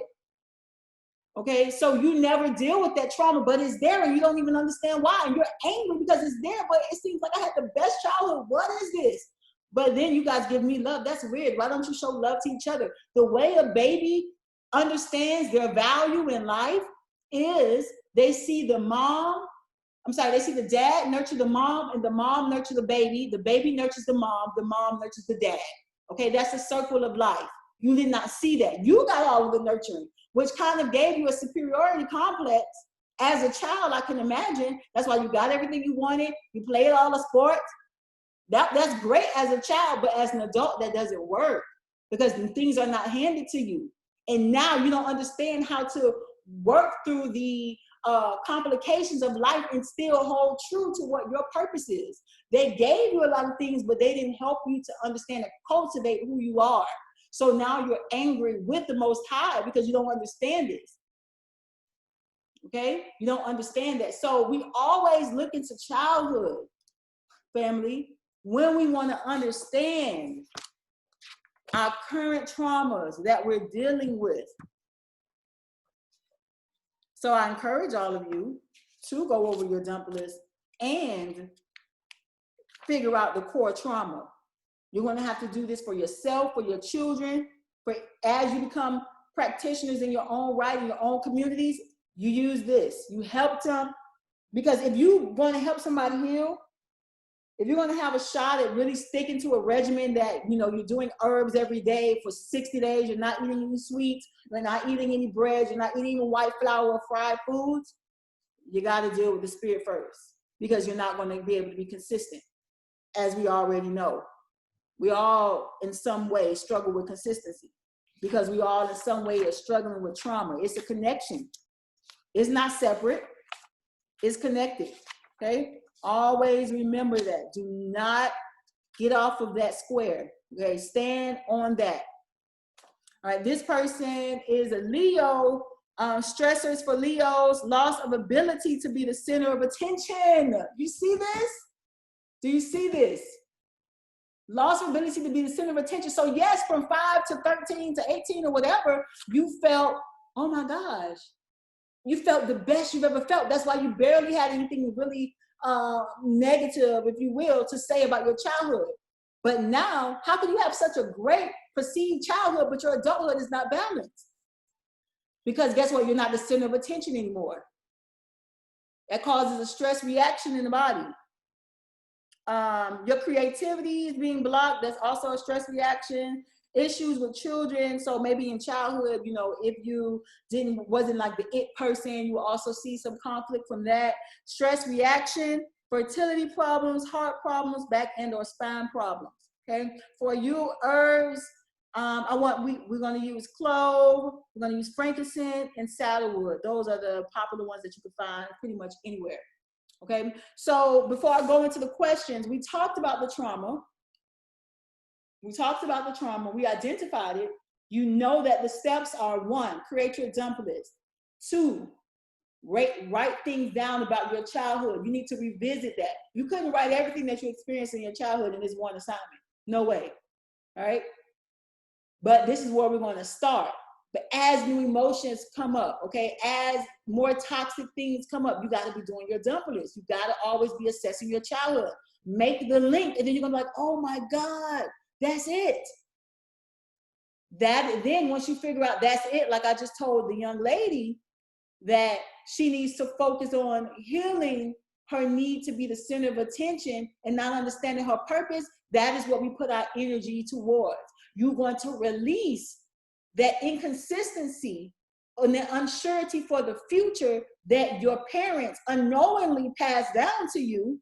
Okay, so you never deal with that trauma, but it's there and you don't even understand why. And you're angry because it's there, but it seems like I had the best childhood. What is this? But then you guys give me love. That's weird. Why don't you show love to each other? The way a baby understands their value in life is they see the dad nurture the mom, and the mom nurture the baby nurtures the mom nurtures the dad. Okay, that's a circle of life. You did not see that. You got all of the nurturing, which kind of gave you a superiority complex as a child, I can imagine. That's why you got everything you wanted. You played all the sports. That's great as a child, but as an adult, that doesn't work because things are not handed to you. And now you don't understand how to work through the complications of life and still hold true to what your purpose is. They gave you a lot of things, but they didn't help you to understand and cultivate who you are. So now you're angry with the Most High because you don't understand this. Okay? You don't understand that. So we always look into childhood, family, when we want to understand our current traumas that we're dealing with. So I encourage all of you to go over your dump list and figure out the core trauma. You're going to have to do this for yourself, for your children, for as you become practitioners in your own right, in your own communities, you use this. You help them, because if you're going to help somebody heal, if you're going to have a shot at really sticking to a regimen that, you know, you're doing herbs every day for 60 days, you're not eating any sweets, you're not eating any bread, you're not eating white flour or fried foods, you got to deal with the spirit first, because you're not going to be able to be consistent, as we already know. We all, in some way, struggle with consistency, because we all, in some way, are struggling with trauma. It's a connection. It's not separate. It's connected, okay? Always remember that. Do not get off of that square, okay? Stand on that. All right, this person is a Leo. Stressors for Leos: loss of ability to be the center of attention. You see this? Do you see this? Loss of ability to be the center of attention. So yes, from 5 to 13 to 18 or whatever, you felt, oh my gosh, you felt the best you've ever felt. That's why you barely had anything really negative, if you will, to say about your childhood. But now, how can you have such a great perceived childhood, but your adulthood is not balanced? Because guess what? You're not the center of attention anymore. That causes a stress reaction in the body. Your creativity is being blocked. That's also a stress reaction. Issues with children. So maybe in childhood, you know, if you wasn't like the it person, you also see some conflict from that. Stress reaction, fertility problems, heart problems, back and or spine problems. Okay. For you, herbs, we're going to use clove, we're going to use frankincense and saddlewood. Those are the popular ones that you can find pretty much anywhere. Okay, so before I go into the questions, we talked about the trauma. We identified it. You know that the steps are: 1, create your dump list. 2, write things down about your childhood. You need to revisit that. You couldn't write everything that you experienced in your childhood in this one assignment. No way. All right. But this is where we're going to start. But as new emotions come up, okay, as more toxic things come up, you got to be doing your dump list. You got to always be assessing your childhood. Make the link, and then you're going to be like, oh my God, that's it. Then once you figure out that's it, like I just told the young lady, that she needs to focus on healing her need to be the center of attention and not understanding her purpose. That is what we put our energy towards. You're going to release that inconsistency and the unsurety for the future that your parents unknowingly passed down to you.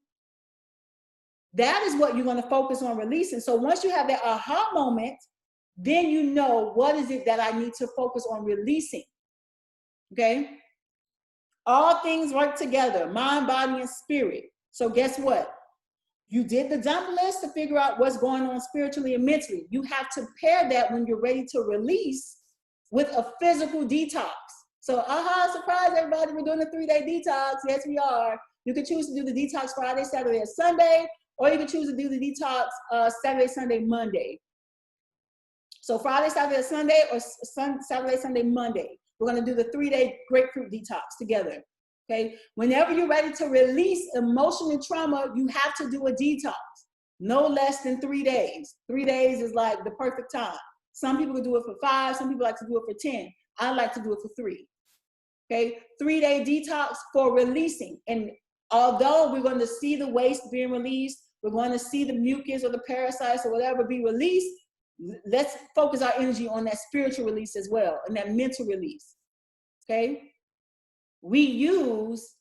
That is what you're going to focus on releasing. So once you have that aha moment, then you know, what is it that I need to focus on releasing? Okay? All things work together, mind, body, and spirit. So guess what? You did the dump list to figure out what's going on spiritually and mentally. You have to pair that when you're ready to release with a physical detox. So, surprise everybody, we're doing a 3-day detox. Yes, we are. You can choose to do the detox Friday, Saturday, or Sunday, or you can choose to do the detox Saturday, Sunday, Monday. So Friday, Saturday, Sunday, or Saturday, Sunday, Monday. We're going to do the 3-day grapefruit detox together. Okay. Whenever you're ready to release emotional trauma, you have to do a detox. No less than 3 days. 3 days is like the perfect time. Some people can do it for 5. Some people like to do it for 10. I like to do it for 3. Okay. 3-day detox for releasing. And although we're going to see the waste being released, we're going to see the mucus or the parasites or whatever be released, let's focus our energy on that spiritual release as well, and that mental release. Okay. We use,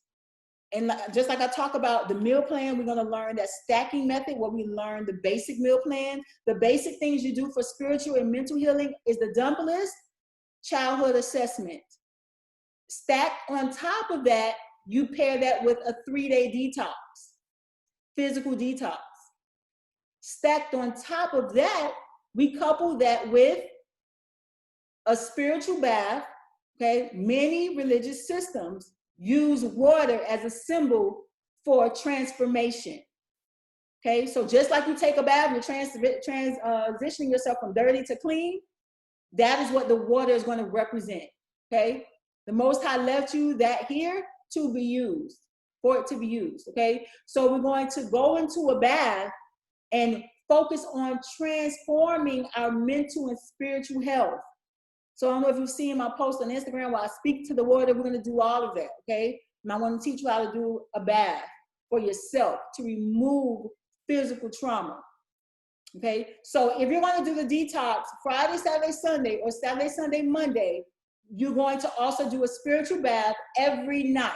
and just like I talk about the meal plan, we're going to learn that stacking method where we learn the basic meal plan. The basic things you do for spiritual and mental healing is the dump list, childhood assessment. Stacked on top of that, you pair that with a 3-day detox, physical detox. Stacked on top of that, we couple that with a spiritual bath. Okay, many religious systems use water as a symbol for transformation. Okay, so just like you take a bath, you're transitioning yourself from dirty to clean. That is what the water is going to represent. Okay, the Most High left you that here to be used, for it to be used. Okay, so we're going to go into a bath and focus on transforming our mental and spiritual health. So I don't know if you've seen my post on Instagram where I speak to the water. We're going to do all of that. Okay, and I want to teach you how to do a bath for yourself to remove physical trauma. Okay, so if you're going to do the detox Friday, Saturday, Sunday, or Saturday, Sunday, Monday, you're going to also do a spiritual bath every night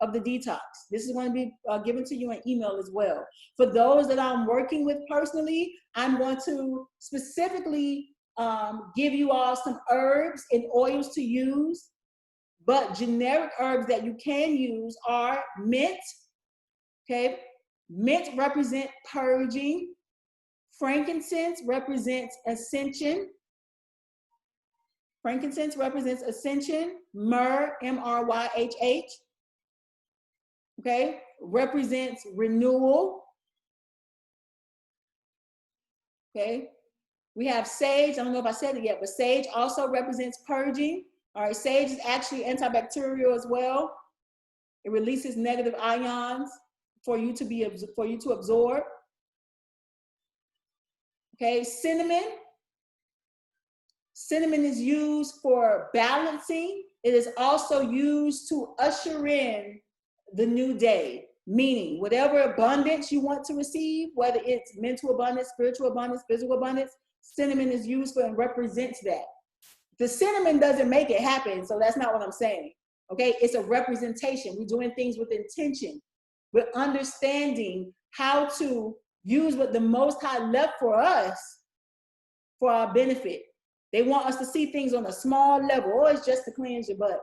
of the detox. This is going to be given to you in email as well. For those that I'm working with personally, I'm going to specifically give you all some herbs and oils to use, but generic herbs that you can use are mint. Okay, mint represents purging. Frankincense represents ascension. Frankincense represents ascension. Myrrh, M-R-Y-H-H, okay, represents renewal. Okay, we have sage. I don't know if I said it yet, but sage also represents purging. All right, sage is actually antibacterial as well. It releases negative ions for you to absorb. Okay, cinnamon. Cinnamon is used for balancing. It is also used to usher in the new day, meaning whatever abundance you want to receive, whether it's mental abundance, spiritual abundance, physical abundance, cinnamon is used for and represents that. The cinnamon doesn't make it happen, so that's not what I'm saying. Okay, it's a representation. We're doing things with intention. We're understanding how to use what the Most High left for us for our benefit. They want us to see things on a small level. Oh, it's just to cleanse your butt.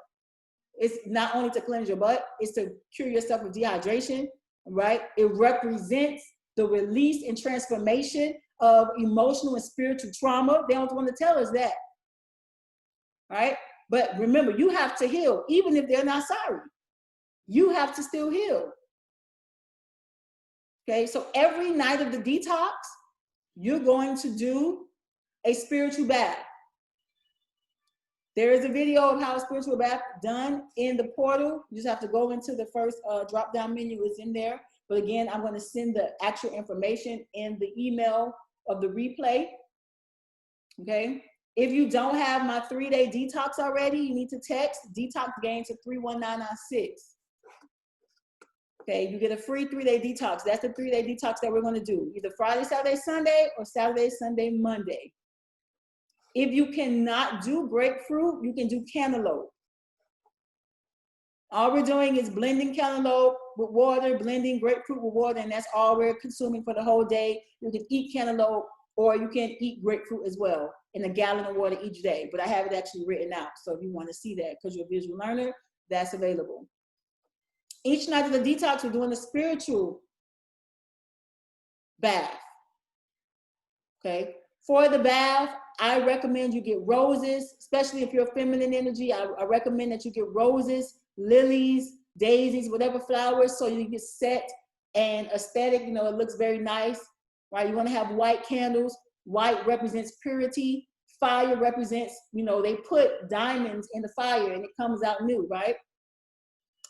It's not only to cleanse your butt, it's to cure yourself of dehydration, right? It represents the release and transformation of emotional and spiritual trauma. They don't want to tell us that, right? But remember, you have to heal, even if they're not sorry. You have to still heal. Okay, so every night of the detox, you're going to do a spiritual bath. There is a video of how a spiritual bath done in the portal. You just have to go into the first drop-down menu is in there. But again, I'm going to send the actual information in the email of the replay. Okay. If you don't have my 3-day detox already, you need to text detox game to 31996. Okay, you get a free 3-day detox. That's the 3-day detox that we're going to do, either Friday, Saturday, Sunday, or Saturday, Sunday, Monday. If you cannot do grapefruit, you can do cantaloupe. All we're doing is blending cantaloupe with water, blending grapefruit with water, and that's all we're consuming for the whole day. You can eat cantaloupe, or you can eat grapefruit as well in a gallon of water each day. But I have it actually written out, so if you want to see that because you're a visual learner, that's available. Each night of the detox, we're doing a spiritual bath. Okay. For the bath, I recommend you get roses, especially if you're feminine energy. I recommend that you get roses, lilies, daisies, whatever flowers, so you get set and aesthetic. You know, it looks very nice, right? You want to have white candles. White represents purity. Fire represents, you know, they put diamonds in the fire and it comes out new, right?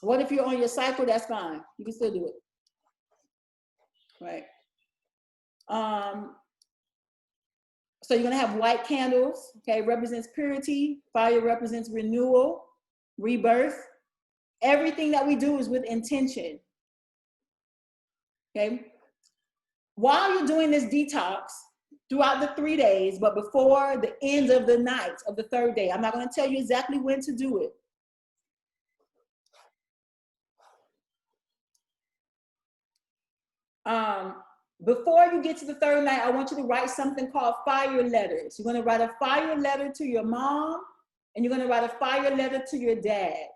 What if you're on your cycle? That's fine. You can still do it, right? So you're gonna have white candles, okay? Represents purity. Fire represents renewal, rebirth. Everything that we do is with intention, okay? While you're doing this detox throughout the 3 days, but before the end of the night of the 3rd day, I'm not gonna tell you exactly when to do it. Before you get to the 3rd night, I want you to write something called fire letters. You're going to write a fire letter to your mom, and you're going to write a fire letter to your dad.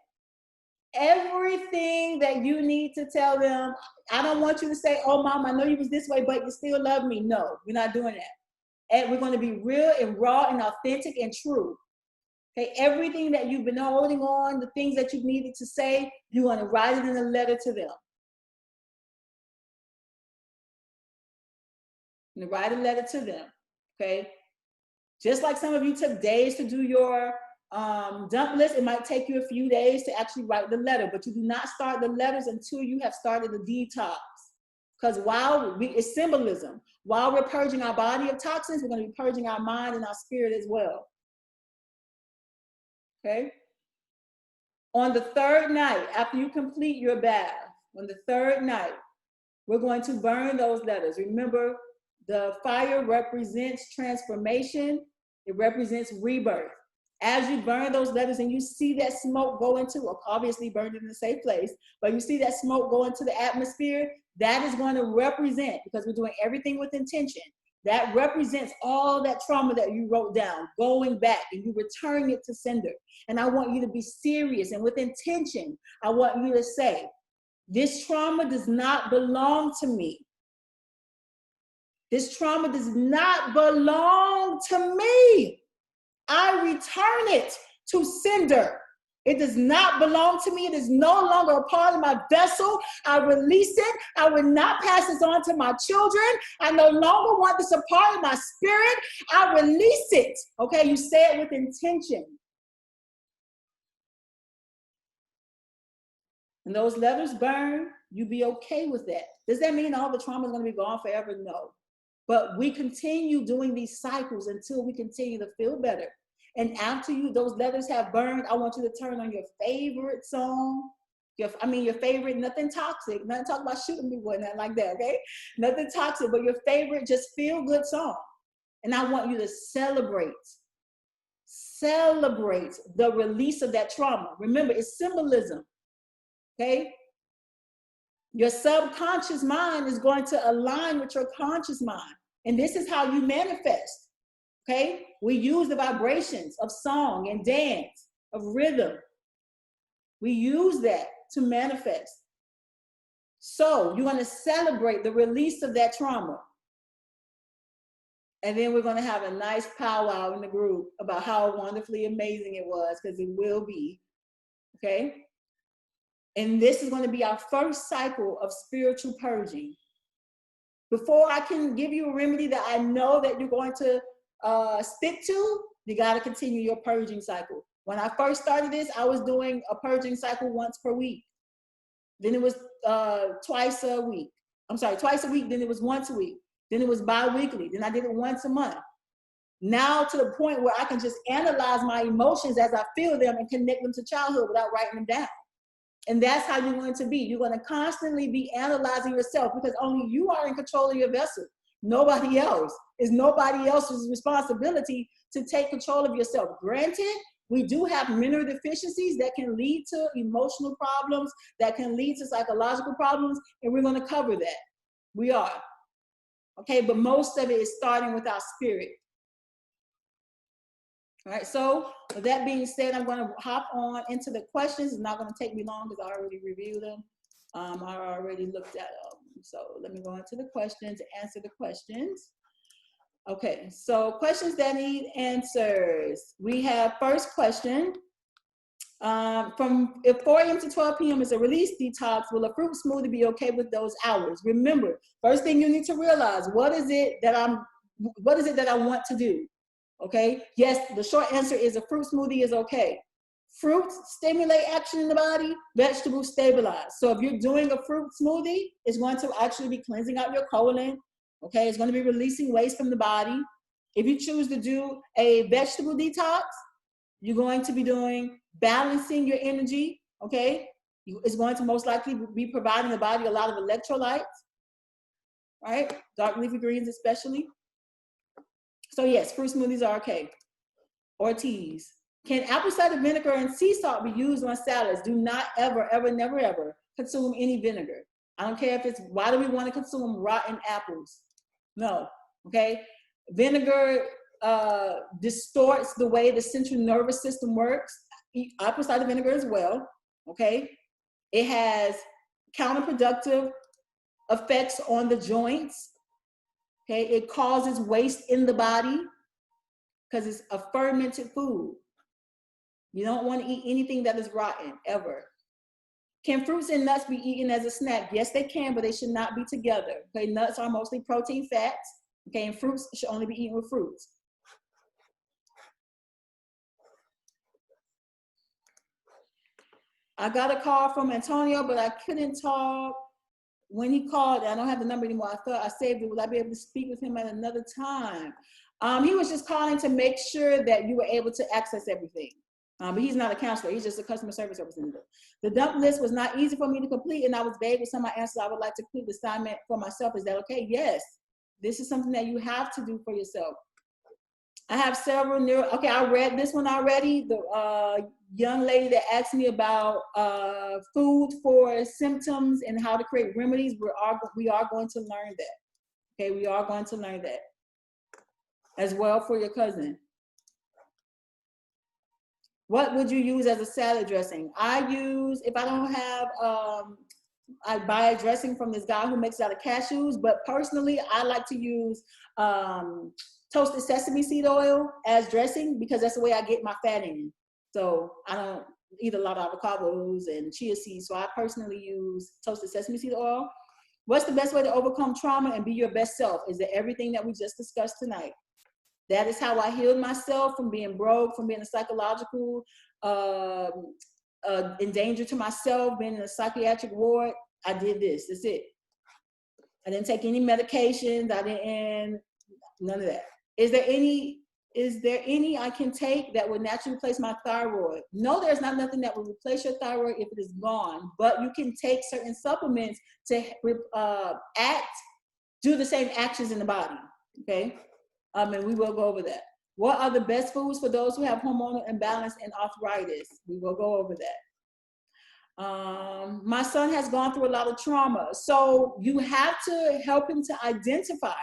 Everything that you need to tell them. I don't want you to say, oh, Mom, I know you was this way, but you still love me. No, we're not doing that. And we're going to be real and raw and authentic and true. Okay, everything that you've been holding on, the things that you needed to say, you want to write it in a letter to them. And write a letter to them, okay? Just like some of you took days to do your dump list, it might take you a few days to actually write the letter, but you do not start the letters until you have started the detox. Because it's symbolism. While we're purging our body of toxins, we're going to be purging our mind and our spirit as well. Okay? On the third night, after you complete your bath, on the third night, we're going to burn those letters. Remember, the fire represents transformation. It represents rebirth. As you burn those letters and you see that smoke go into, obviously burned in a safe place, but you see that smoke go into the atmosphere, that is going to represent, because we're doing everything with intention, that represents all that trauma that you wrote down, going back, and you return it to sender. And I want you to be serious, and with intention, I want you to say, this trauma does not belong to me. This trauma does not belong to me. I return it to sender. It does not belong to me. It is no longer a part of my vessel. I release it. I will not pass this on to my children. I no longer want this a part of my spirit. I release it. Okay, you say it with intention. And those letters burn, you be okay with that. Does that mean all the trauma is going to be gone forever? No. But we continue doing these cycles until we continue to feel better. And after those letters have burned, I want you to turn on your favorite song. Your favorite, nothing toxic, nothing talk about shooting people and nothing like that, okay? Nothing toxic, but your favorite, just feel good song. And I want you to celebrate the release of that trauma. Remember, it's symbolism, okay? Your subconscious mind is going to align with your conscious mind. And this is how you manifest, okay? We use the vibrations of song and dance, of rhythm. We use that to manifest. So you want to celebrate the release of that trauma. And then we're going to have a nice powwow in the group about how wonderfully amazing it was, because it will be, okay? And this is going to be our first cycle of spiritual purging. Before I can give you a remedy that I know that you're going to stick to, you got to continue your purging cycle. When I first started this, I was doing a purging cycle once per week. Then it was twice a week. Then it was once a week. Then it was bi-weekly. Then I did it once a month. Now to the point where I can just analyze my emotions as I feel them and connect them to childhood without writing them down. And that's how you're going to be. You're going to constantly be analyzing yourself, because only you are in control of your vessel. Nobody else. It's nobody else's responsibility to take control of yourself. Granted, we do have mineral deficiencies that can lead to emotional problems, that can lead to psychological problems, and we're going to cover that. We are. Okay, but most of it is starting with our spirit. All right, so with that being said, I'm going to hop on into the questions. It's not going to take me long because I already reviewed them. I already looked at them. So let me go into the questions, answer the questions. Okay, so questions that need answers. We have first question. From if 4 a.m. to 12 p.m. is a release detox, will a fruit smoothie be okay with those hours? Remember, first thing you need to realize, what is it that I want to do? Okay, yes, the short answer is a fruit smoothie is okay. Fruits stimulate action in the body, vegetables stabilize. So if you're doing a fruit smoothie, it's going to actually be cleansing out your colon. Okay, it's going to be releasing waste from the body. If you choose to do a vegetable detox, you're going to be doing balancing your energy. Okay, it's going to most likely be providing the body a lot of electrolytes, right? Dark leafy greens especially. So yes, fruit smoothies are okay, or teas. Can apple cider vinegar and sea salt be used on salads? Do not ever, ever, never, ever consume any vinegar. I don't care if it's, why do we want to consume rotten apples? No, okay? Vinegar distorts the way the central nervous system works. Apple cider vinegar as well, okay? It has counterproductive effects on the joints. Okay, it causes waste in the body because it's a fermented food. You don't want to eat anything that is rotten, ever. Can fruits and nuts be eaten as a snack? Yes, they can, but they should not be together. Okay, nuts are mostly protein fats. Okay, and fruits should only be eaten with fruits. I got a call from Antonio, but I couldn't talk when he called. I don't have the number anymore. I thought I saved it. Will I be able to speak with him at another time? He was just calling to make sure that you were able to access everything. But he's not a counselor. He's just a customer service representative. The dump list was not easy for me to complete, and I was vague with some of my answers. I would like to complete the assignment for myself. Is that okay? Yes. This is something that you have to do for yourself. I have several okay, I read this one already. The young lady that asked me about food for symptoms and how to create remedies, we are going to learn that. Okay, we are going to learn that as well for your cousin. What would you use as a salad dressing? I use, if I don't have, I buy a dressing from this guy who makes it out of cashews, but personally, I like to use toasted sesame seed oil as dressing because that's the way I get my fat in. So I don't eat a lot of avocados and chia seeds, so I personally use toasted sesame seed oil. What's the best way to overcome trauma and be your best self? Is it everything that we just discussed tonight? That is how I healed myself from being broke, from being a psychological in danger to myself, being in a psychiatric ward. I did this. That's it. I didn't take any medications. I didn't, none of that. Is there any I can take that would naturally replace my thyroid? No, there's not nothing that will replace your thyroid if it is gone, but you can take certain supplements to do the same actions in the body, okay? And we will go over that. What are the best foods for those who have hormonal imbalance and arthritis? We will go over that. My son has gone through a lot of trauma. So you have to help him to identify.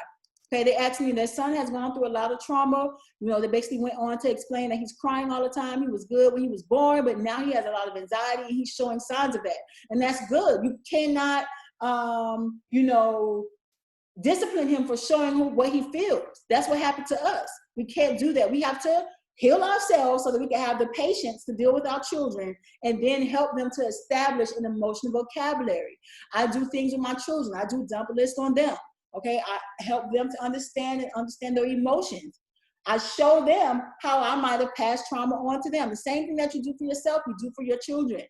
Okay, they asked me, their son has gone through a lot of trauma. You know, they basically went on to explain that he's crying all the time. He was good when he was born, but now he has a lot of anxiety and he's showing signs of that. And that's good. You cannot, discipline him for showing him what he feels. That's what happened to us. We can't do that. We have to heal ourselves so that we can have the patience to deal with our children and then help them to establish an emotional vocabulary. I do things with my children. I do dump lists on them. Okay, I help them to understand their emotions. I show them how I might have passed trauma on to them. The same thing that you do for yourself, you do for your children.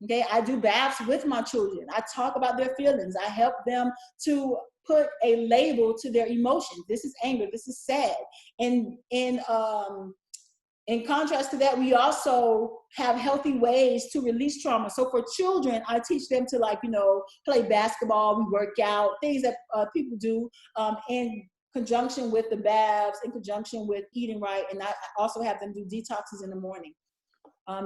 Okay, I do baths with my children. I talk about their feelings. I help them to put a label to their emotions. This is anger. This is sad. And in contrast to that, we also have healthy ways to release trauma. So for children, I teach them to play basketball, we work out, things that people do in conjunction with the baths, in conjunction with eating right. And I also have them do detoxes in the morning.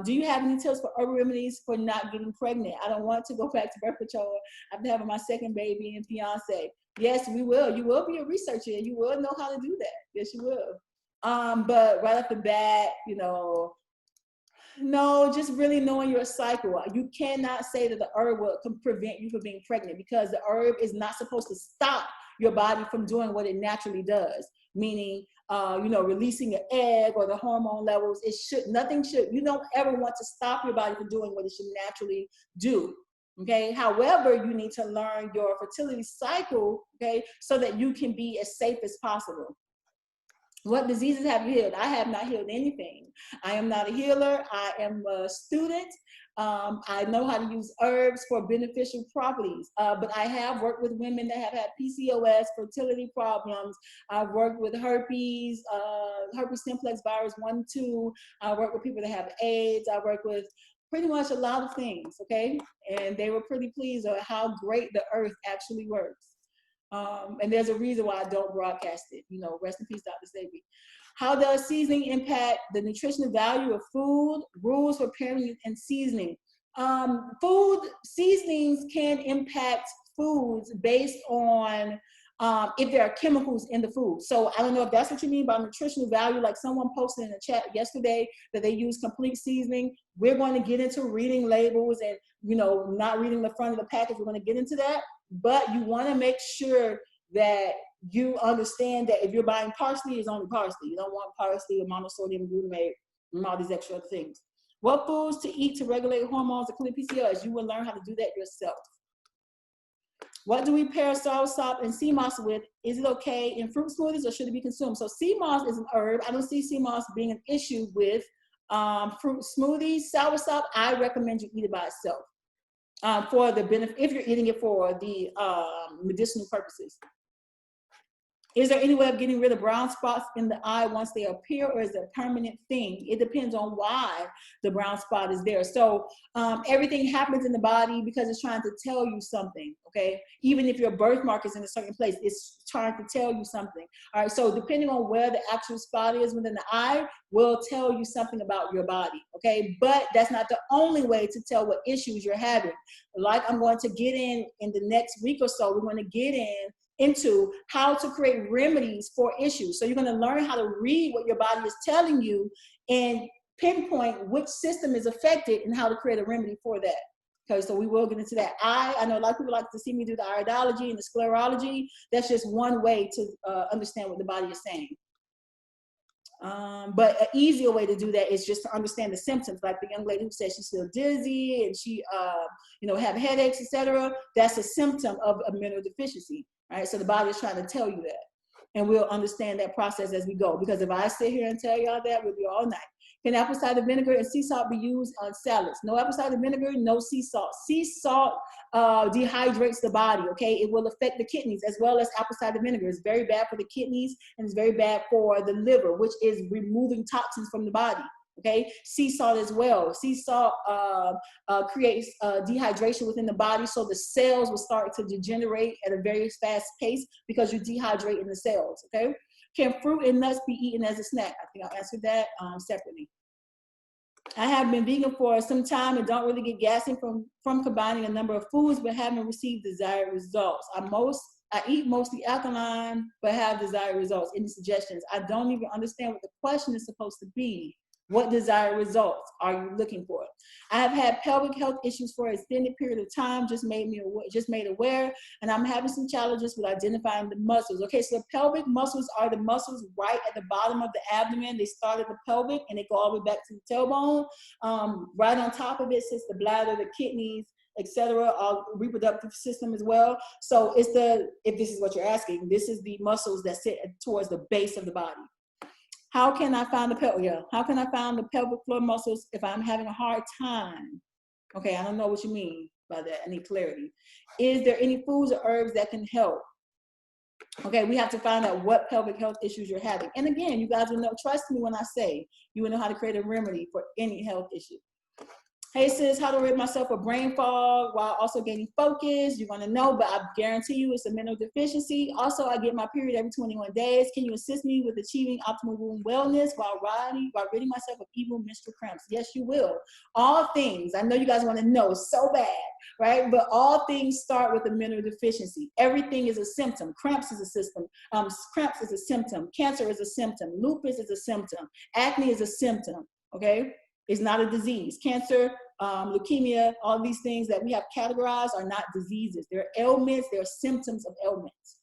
Do you have any tips for herbal remedies for not getting pregnant? I don't want to go back to birth control after having my second baby and fiance. Yes, we will. You will be a researcher and you will know how to do that. Yes, you will. But right off the bat, no, just really knowing your cycle. You cannot say that the herb can prevent you from being pregnant because the herb is not supposed to stop your body from doing what it naturally does. Meaning, releasing an egg or the hormone levels. Nothing should. You don't ever want to stop your body from doing what it should naturally do. Okay. However, you need to learn your fertility cycle, okay, so that you can be as safe as possible. What diseases have you healed? I have not healed anything. I am not a healer. I am a student. I know how to use herbs for beneficial properties, but I have worked with women that have had PCOS, fertility problems. I've worked with herpes simplex virus 1, 2. I work with people that have AIDS. I work with pretty much a lot of things, okay? And they were pretty pleased with how great the earth actually works. And there's a reason why I don't broadcast it. Rest in peace, Dr. Staby. How does seasoning impact the nutritional value of food? Rules for pairing and seasoning. Food seasonings can impact foods based on if there are chemicals in the food. So I don't know if that's what you mean by nutritional value. Like someone posted in the chat yesterday that they use complete seasoning. We're going to get into reading labels and not reading the front of the package. We're going to get into that. But you want to make sure that you understand that if you're buying parsley, it's only parsley. You don't want parsley or monosodium glutamate and all these extra things. What foods to eat to regulate hormones, including PCOS? You will learn how to do that yourself. What do we pair soursop and sea moss with? Is it okay in fruit smoothies or should it be consumed? So sea moss is an herb. I don't see sea moss being an issue with fruit smoothies. Soursop, I recommend you eat it by itself for the benefit, if you're eating it for the medicinal purposes. Is there any way of getting rid of brown spots in the eye once they appear, or is it a permanent thing? It depends on why the brown spot is there. So everything happens in the body because it's trying to tell you something, okay? Even if your birthmark is in a certain place, it's trying to tell you something. All right, so depending on where the actual spot is within the eye will tell you something about your body, okay? But that's not the only way to tell what issues you're having. Like I'm going to get in the next week or so, we're going to get into how to create remedies for issues. So you're going to learn how to read what your body is telling you and pinpoint which system is affected and how to create a remedy for that. Okay, so we will get into that. I know a lot of people like to see me do the iridology and the sclerology. That's just one way to understand what the body is saying. But an easier way to do that is just to understand the symptoms, like the young lady who said she's still dizzy and she, have headaches, etc. That's a symptom of a mineral deficiency, right? So the body is trying to tell you that, and we'll understand that process as we go. Because if I sit here and tell y'all that, we'll be all night. Can apple cider vinegar and sea salt be used on salads? No apple cider vinegar, no sea salt. Sea salt dehydrates the body, okay? It will affect the kidneys as well as apple cider vinegar. It's very bad for the kidneys and it's very bad for the liver, which is removing toxins from the body, okay? Sea salt as well. Sea salt creates dehydration within the body, so the cells will start to degenerate at a very fast pace because you're dehydrating the cells, okay? Can fruit and nuts be eaten as a snack? I think I'll answer that separately. I have been vegan for some time and don't really get gassing from combining a number of foods, but haven't received desired results. I eat mostly alkaline, but have desired results. Any suggestions? I don't even understand what the question is supposed to be. What desired results are you looking for? I have had pelvic health issues for an extended period of time, just made aware, and I'm having some challenges with identifying the muscles. Okay, so the pelvic muscles are the muscles right at the bottom of the abdomen. They start at the pelvic and they go all the way back to the tailbone. Right on top of it sits the bladder, the kidneys, etc., our reproductive system as well. So if this is what you're asking, this is the muscles that sit towards the base of the body. How can I find the pelvic floor muscles if I'm having a hard time? Okay, I don't know what you mean by that. I need clarity. Is there any foods or herbs that can help? Okay, we have to find out what pelvic health issues you're having. And again, you guys will know, trust me when I say, you will know how to create a remedy for any health issue. Hey sis, how to rid myself of brain fog while also gaining focus? You're gonna know, but I guarantee you it's a mineral deficiency. Also, I get my period every 21 days. Can you assist me with achieving optimal womb wellness while ridding myself of evil menstrual cramps? Yes, you will. All things, I know you guys wanna know so bad, right? But all things start with a mineral deficiency. Everything is a symptom. Cramps is a symptom. Cramps is a symptom. Cancer is a symptom. Lupus is a symptom. Acne is a symptom, okay? It's not a disease. Cancer, leukemia, all these things that we have categorized are not diseases. They're ailments. They're symptoms of ailments.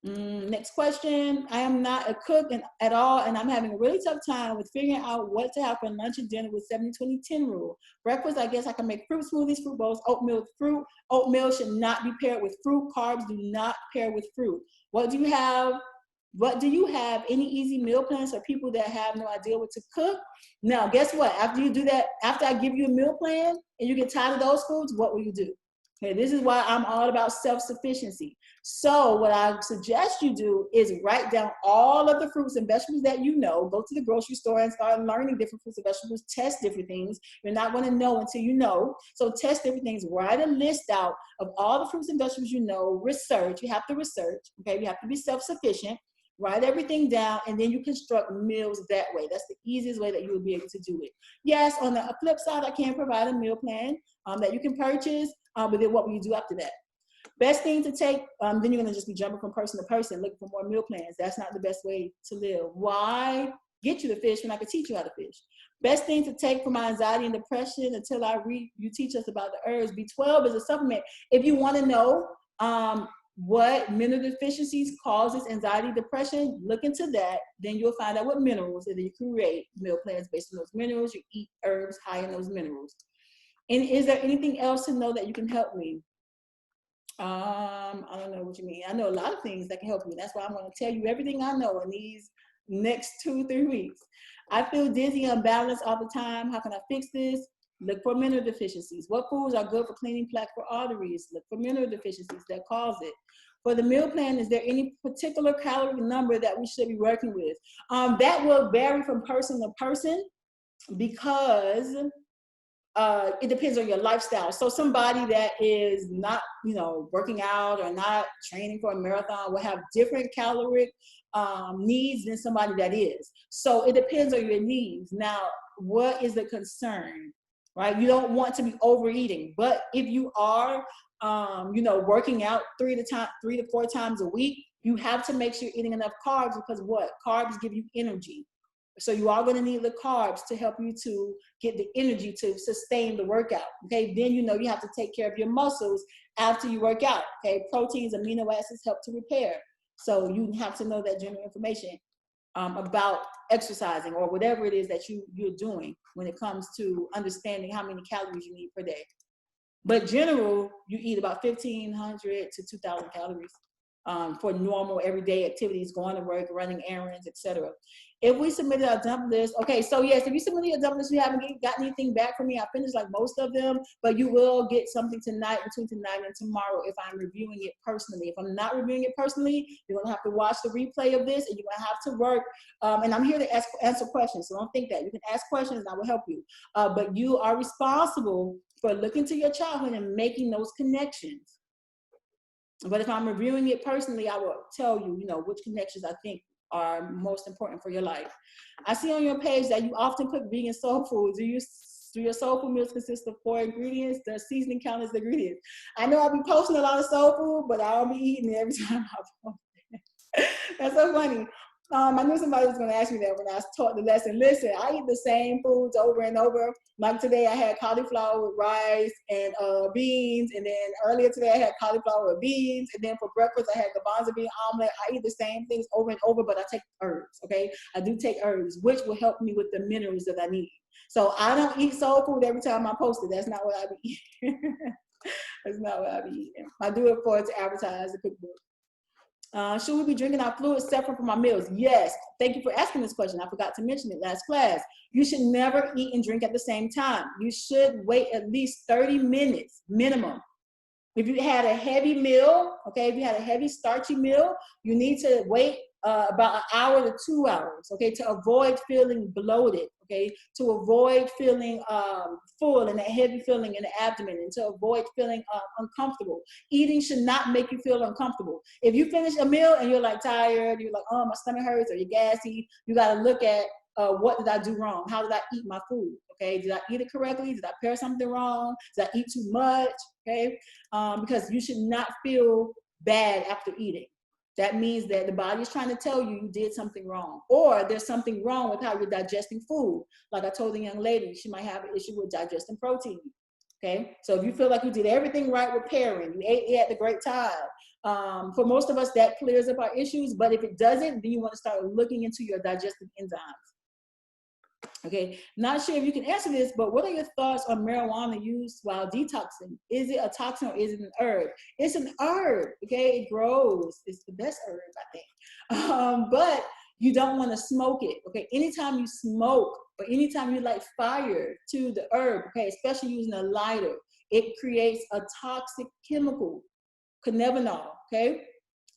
Next question. I am not a cook at all, and I'm having a really tough time with figuring out what to have for lunch and dinner with 70-20-10 rule. Breakfast, I guess I can make fruit smoothies, fruit bowls, oatmeal with fruit. Oatmeal should not be paired with fruit. Carbs do not pair with fruit. What do you have? Any easy meal plans for people that have no idea what to cook? Now, guess what? After you do that, after I give you a meal plan and you get tired of those foods, what will you do? Okay, this is why I'm all about self-sufficiency. So what I suggest you do is write down all of the fruits and vegetables that you know. Go to the grocery store and start learning different fruits and vegetables. Test different things. You're not going to know until you know. So test different things. Write a list out of all the fruits and vegetables you know. Research. You have to research. Okay, you have to be self-sufficient. Write everything down, and then you construct meals that way. That's the easiest way that you will be able to do it. Yes, on the flip side, I can provide a meal plan that you can purchase, but then what will you do after that? Best thing to take, then you're gonna just be jumping from person to person looking for more meal plans. That's not the best way to live. Why get you to fish when I can teach you how to fish? Best thing to take for my anxiety and depression until you teach us about the herbs. B12 is a supplement. If you wanna know, what mineral deficiencies causes anxiety, depression, look into that. Then you'll find out what minerals, and then you create meal plans based on those minerals. You eat herbs high in those minerals. And is there anything else to know that you can help me? I don't know what you mean. I know a lot of things that can help you. That's why I'm going to tell you everything I know in these next 2-3 weeks. I feel dizzy and unbalanced all the time. How can I fix this? Look for mineral deficiencies. What foods are good for cleaning plaque for arteries? Look for mineral deficiencies that cause it. For the meal plan, is there any particular calorie number that we should be working with? That will vary from person to person, because it depends on your lifestyle. So somebody that is not, working out or not training for a marathon will have different caloric needs than somebody that is. So it depends on your needs. Now, what is the concern, right? You don't want to be overeating, but if you are, working out 3 to 4 times a week, you have to make sure you're eating enough carbs, because what? Carbs give you energy. So you are going to need the carbs to help you to get the energy to sustain the workout. Okay, then you have to take care of your muscles after you work out. Okay, proteins, amino acids help to repair. So you have to know that general information about exercising or whatever it is that you're doing when it comes to understanding how many calories you need per day. But general, you eat about 1,500 to 2,000 calories for normal everyday activities, going to work, running errands, etc. If we submitted our dump list, okay, so yes, if you submitted your dump list, you haven't got anything back from me. I finished like most of them, but you will get something tonight, between tonight and tomorrow, if I'm reviewing it personally. If I'm not reviewing it personally, you're gonna have to watch the replay of this, and you're gonna have to work, and I'm here to answer questions, so don't think that. You can ask questions and I will help you, but you are responsible for looking to your childhood and making those connections. But if I'm reviewing it personally, I will tell you, which connections I think are most important for your life. I see on your page that you often cook vegan soul food. Do your soul food meals consist of 4 ingredients? Does seasoning count as ingredients? I know I'll be posting a lot of soul food, but I'll be eating it every time I post it. That's so funny. I knew somebody was going to ask me that when I taught the lesson. Listen, I eat the same foods over and over. Like today, I had cauliflower with rice and beans. And then earlier today, I had cauliflower with beans. And then for breakfast, I had garbanzo bean omelet. I eat the same things over and over, but I take herbs, okay? I do take herbs, which will help me with the minerals that I need. So I don't eat soul food every time I post it. That's not what I be eating. That's not what I be eating. I do it to advertise the cookbook. Should we be drinking our fluids separate from our meals? Yes. Thank you for asking this question. I forgot to mention it last class. You should never eat and drink at the same time. You should wait at least 30 minutes minimum. If you had a heavy meal, okay, if you had a heavy starchy meal, you need to wait about an hour to 2 hours, okay, to avoid feeling bloated, okay, to avoid feeling full and a heavy feeling in the abdomen, and to avoid feeling uncomfortable. Eating should not make you feel uncomfortable. If you finish a meal and you're like tired, you're like, oh, my stomach hurts, or you're gassy, you got to look at what did I do wrong? How did I eat my food? Okay, did I eat it correctly? Did I pair something wrong? Did I eat too much? Okay, because you should not feel bad after eating. That means that the body is trying to tell you did something wrong, or there's something wrong with how you're digesting food. Like I told the young lady, she might have an issue with digesting protein. Okay, so if you feel like you did everything right with pairing, you ate at the great time. For most of us, that clears up our issues. But if it doesn't, then you want to start looking into your digestive enzymes. Okay, not sure if you can answer this, but what are your thoughts on marijuana use while detoxing? Is it a toxin or is it an herb? It's an herb, okay? It grows. It's the best herb, I think. But you don't want to smoke it, okay? Anytime you smoke or anytime you light fire to the herb, okay, especially using a lighter, it creates a toxic chemical, cannabinol, okay?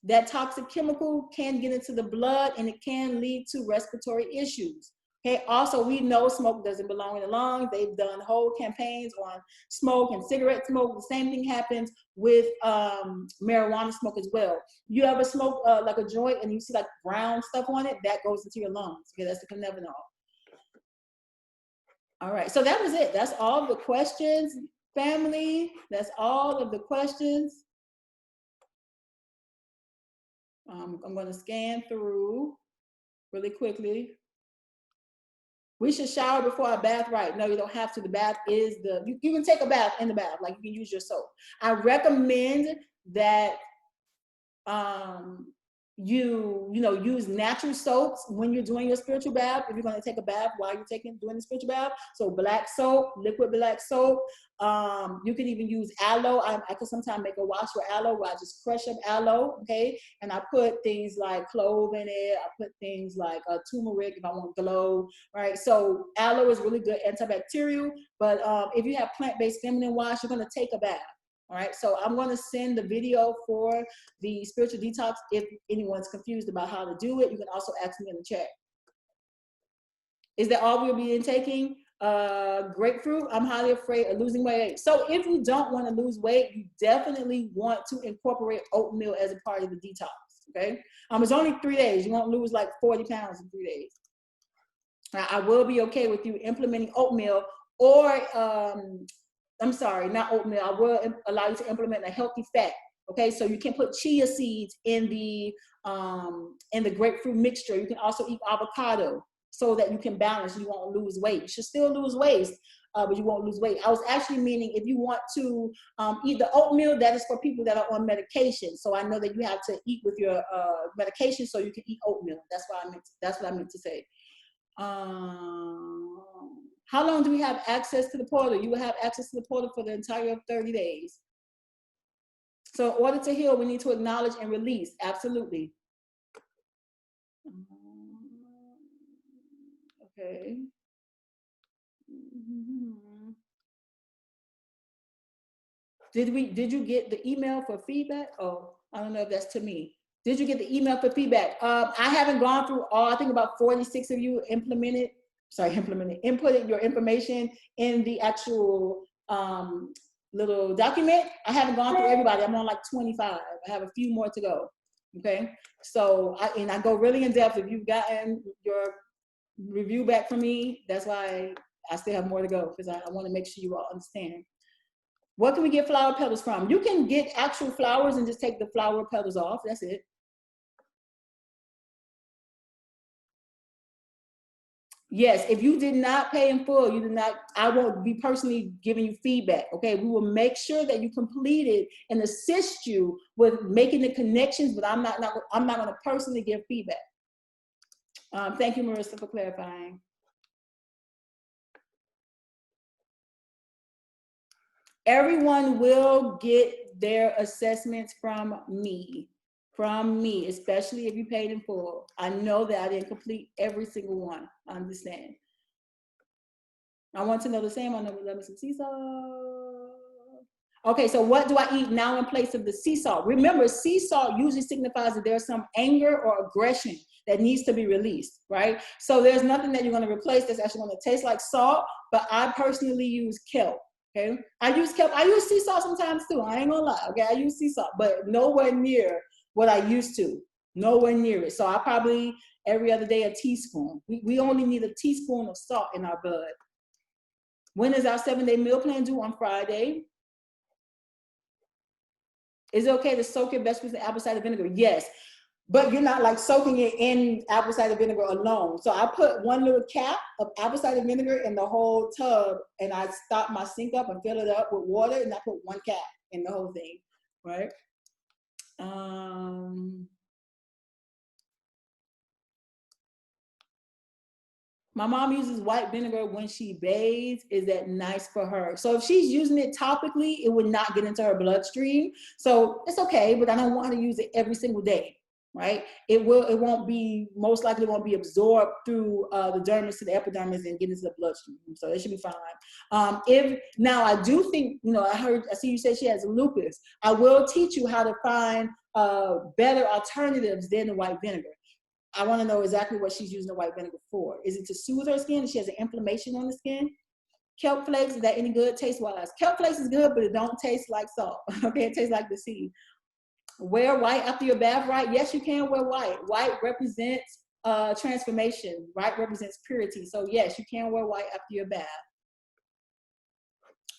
That toxic chemical can get into the blood and it can lead to respiratory issues. Okay, also, we know smoke doesn't belong in the lungs. They've done whole campaigns on smoke and cigarette smoke. The same thing happens with marijuana smoke as well. You ever smoke like a joint and you see like brown stuff on it? That goes into your lungs. Okay, that's the cannabinol. All right, so that was it. That's all the questions, family. That's all of the questions. I'm going to scan through really quickly. We should shower before our bath, right? No, you don't have to. The bath is you can take a bath in the bath, like you can use your soap. I recommend that you know, use natural soaps when you're doing your spiritual bath. If you're going to take a bath while you're doing the spiritual bath, so black soap, liquid black soap. You can even use aloe. I could sometimes make a wash with aloe where I just crush up aloe, okay, and I put things like clove in it. I put things like turmeric if I want glow, right? So aloe is really good antibacterial. But if you have plant-based feminine wash, you're going to take a bath. All right, so I'm going to send the video for the spiritual detox. If anyone's confused about how to do it, you can also ask me in the chat. Is that all we'll be taking? Grapefruit. I'm highly afraid of losing weight. So if you don't want to lose weight, you definitely want to incorporate oatmeal as a part of the detox. Okay, it's only 3 days. You won't lose like 40 pounds in 3 days. Now, I will be okay with you implementing oatmeal, or I'm sorry, not oatmeal. I will allow you to implement a healthy fat. Okay, so you can put chia seeds in the grapefruit mixture. You can also eat avocado so that you can balance. You won't lose weight. You should still lose weight, but you won't lose weight. I was actually meaning if you want to eat the oatmeal, that is for people that are on medication. So I know that you have to eat with your medication so you can eat oatmeal. That's what I meant to say. How long do we have access to the portal? You will have access to the portal for the entire 30 days. So in order to heal, we need to acknowledge and release. Absolutely. Okay. Did you get the email for feedback? Oh, I don't know if that's to me. Did you get the email for feedback? I haven't gone through all, I think about 46 of you inputted your information in the actual little document. I haven't gone through everybody. I'm on like 25. I have a few more to go. Okay. So I go really in depth. If you've gotten your review back from me, that's why I still have more to go, because I want to make sure you all understand. What can we get flower petals from? You can get actual flowers and just take the flower petals off. That's it. Yes, if you did not pay in full, you did not, I won't be personally giving you feedback, okay? We will make sure that you complete it and assist you with making the connections, but I'm not going to personally give feedback. Thank you, Marissa, for clarifying. Everyone will get their assessments from me, especially if you paid in full. I know that I didn't complete every single one. I understand. I want to know the same. I know we love me some sea salt. Okay, so what do I eat now in place of the sea salt? Remember, sea salt usually signifies that there's some anger or aggression that needs to be released, right? So there's nothing that you're going to replace that's actually going to taste like salt, but I personally use kelp. Okay, I use kelp. I use sea salt sometimes too. I ain't gonna lie. Okay, I use sea salt, but nowhere near what I used to. Nowhere near it. So I probably every other day a teaspoon. We only need a teaspoon of salt in our blood. When is our 7-day meal plan due? On Friday. Is it okay to soak your vegetables in apple cider vinegar? Yes. But you're not like soaking it in apple cider vinegar alone. So I put one little cap of apple cider vinegar in the whole tub, and I stop my sink up and fill it up with water, and I put one cap in the whole thing, right? My mom uses white vinegar when she bathes. Is that nice for her? So if she's using it topically, it would not get into her bloodstream. So it's okay, but I don't want her to use it every single day. Right? It won't be, most likely won't be absorbed through the dermis to the epidermis and get into the bloodstream. So it should be fine. Now I do think, I see you say she has lupus. I will teach you how to find better alternatives than the white vinegar. I want to know exactly what she's using the white vinegar for. Is it to soothe her skin? She has an inflammation on the skin. Kelp flakes, is that any good taste-wise? Kelp flakes is good, but it don't taste like salt. Okay, it tastes like the seed. Wear white after your bath, right? Yes, you can wear white. White represents transformation. White represents purity. So yes, you can wear white after your bath.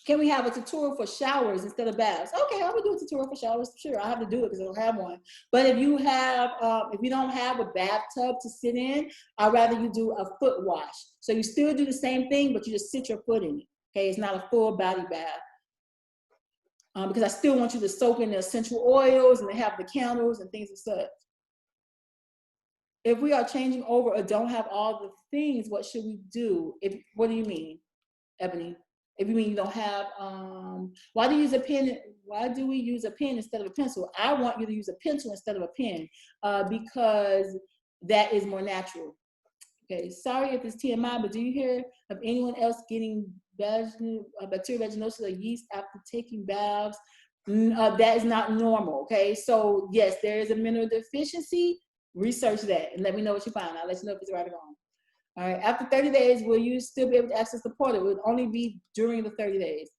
Can we have a tutorial for showers instead of baths? Okay, I will do a tutorial for showers. Sure, I have to do it because I don't have one. But if you don't have a bathtub to sit in, I'd rather you do a foot wash. So you still do the same thing, but you just sit your foot in it. Okay, it's not a full body bath. because I still want you to soak in the essential oils and to have the candles and things of such. If we are changing over or don't have all the things, what should we do? What do you mean, Ebony? If you mean you don't have, why do you use a pen? Why do we use a pen instead of a pencil? I want you to use a pencil instead of a pen because that is more natural. Okay, sorry if it's TMI, but do you hear of anyone else getting bacterial vaginosis or yeast after taking baths? That is not normal, okay? So yes, there is a mineral deficiency. Research that and let me know what you find. I'll let you know if it's right or wrong. All right, after 30 days, will you still be able to access the portal? It will only be during the 30 days.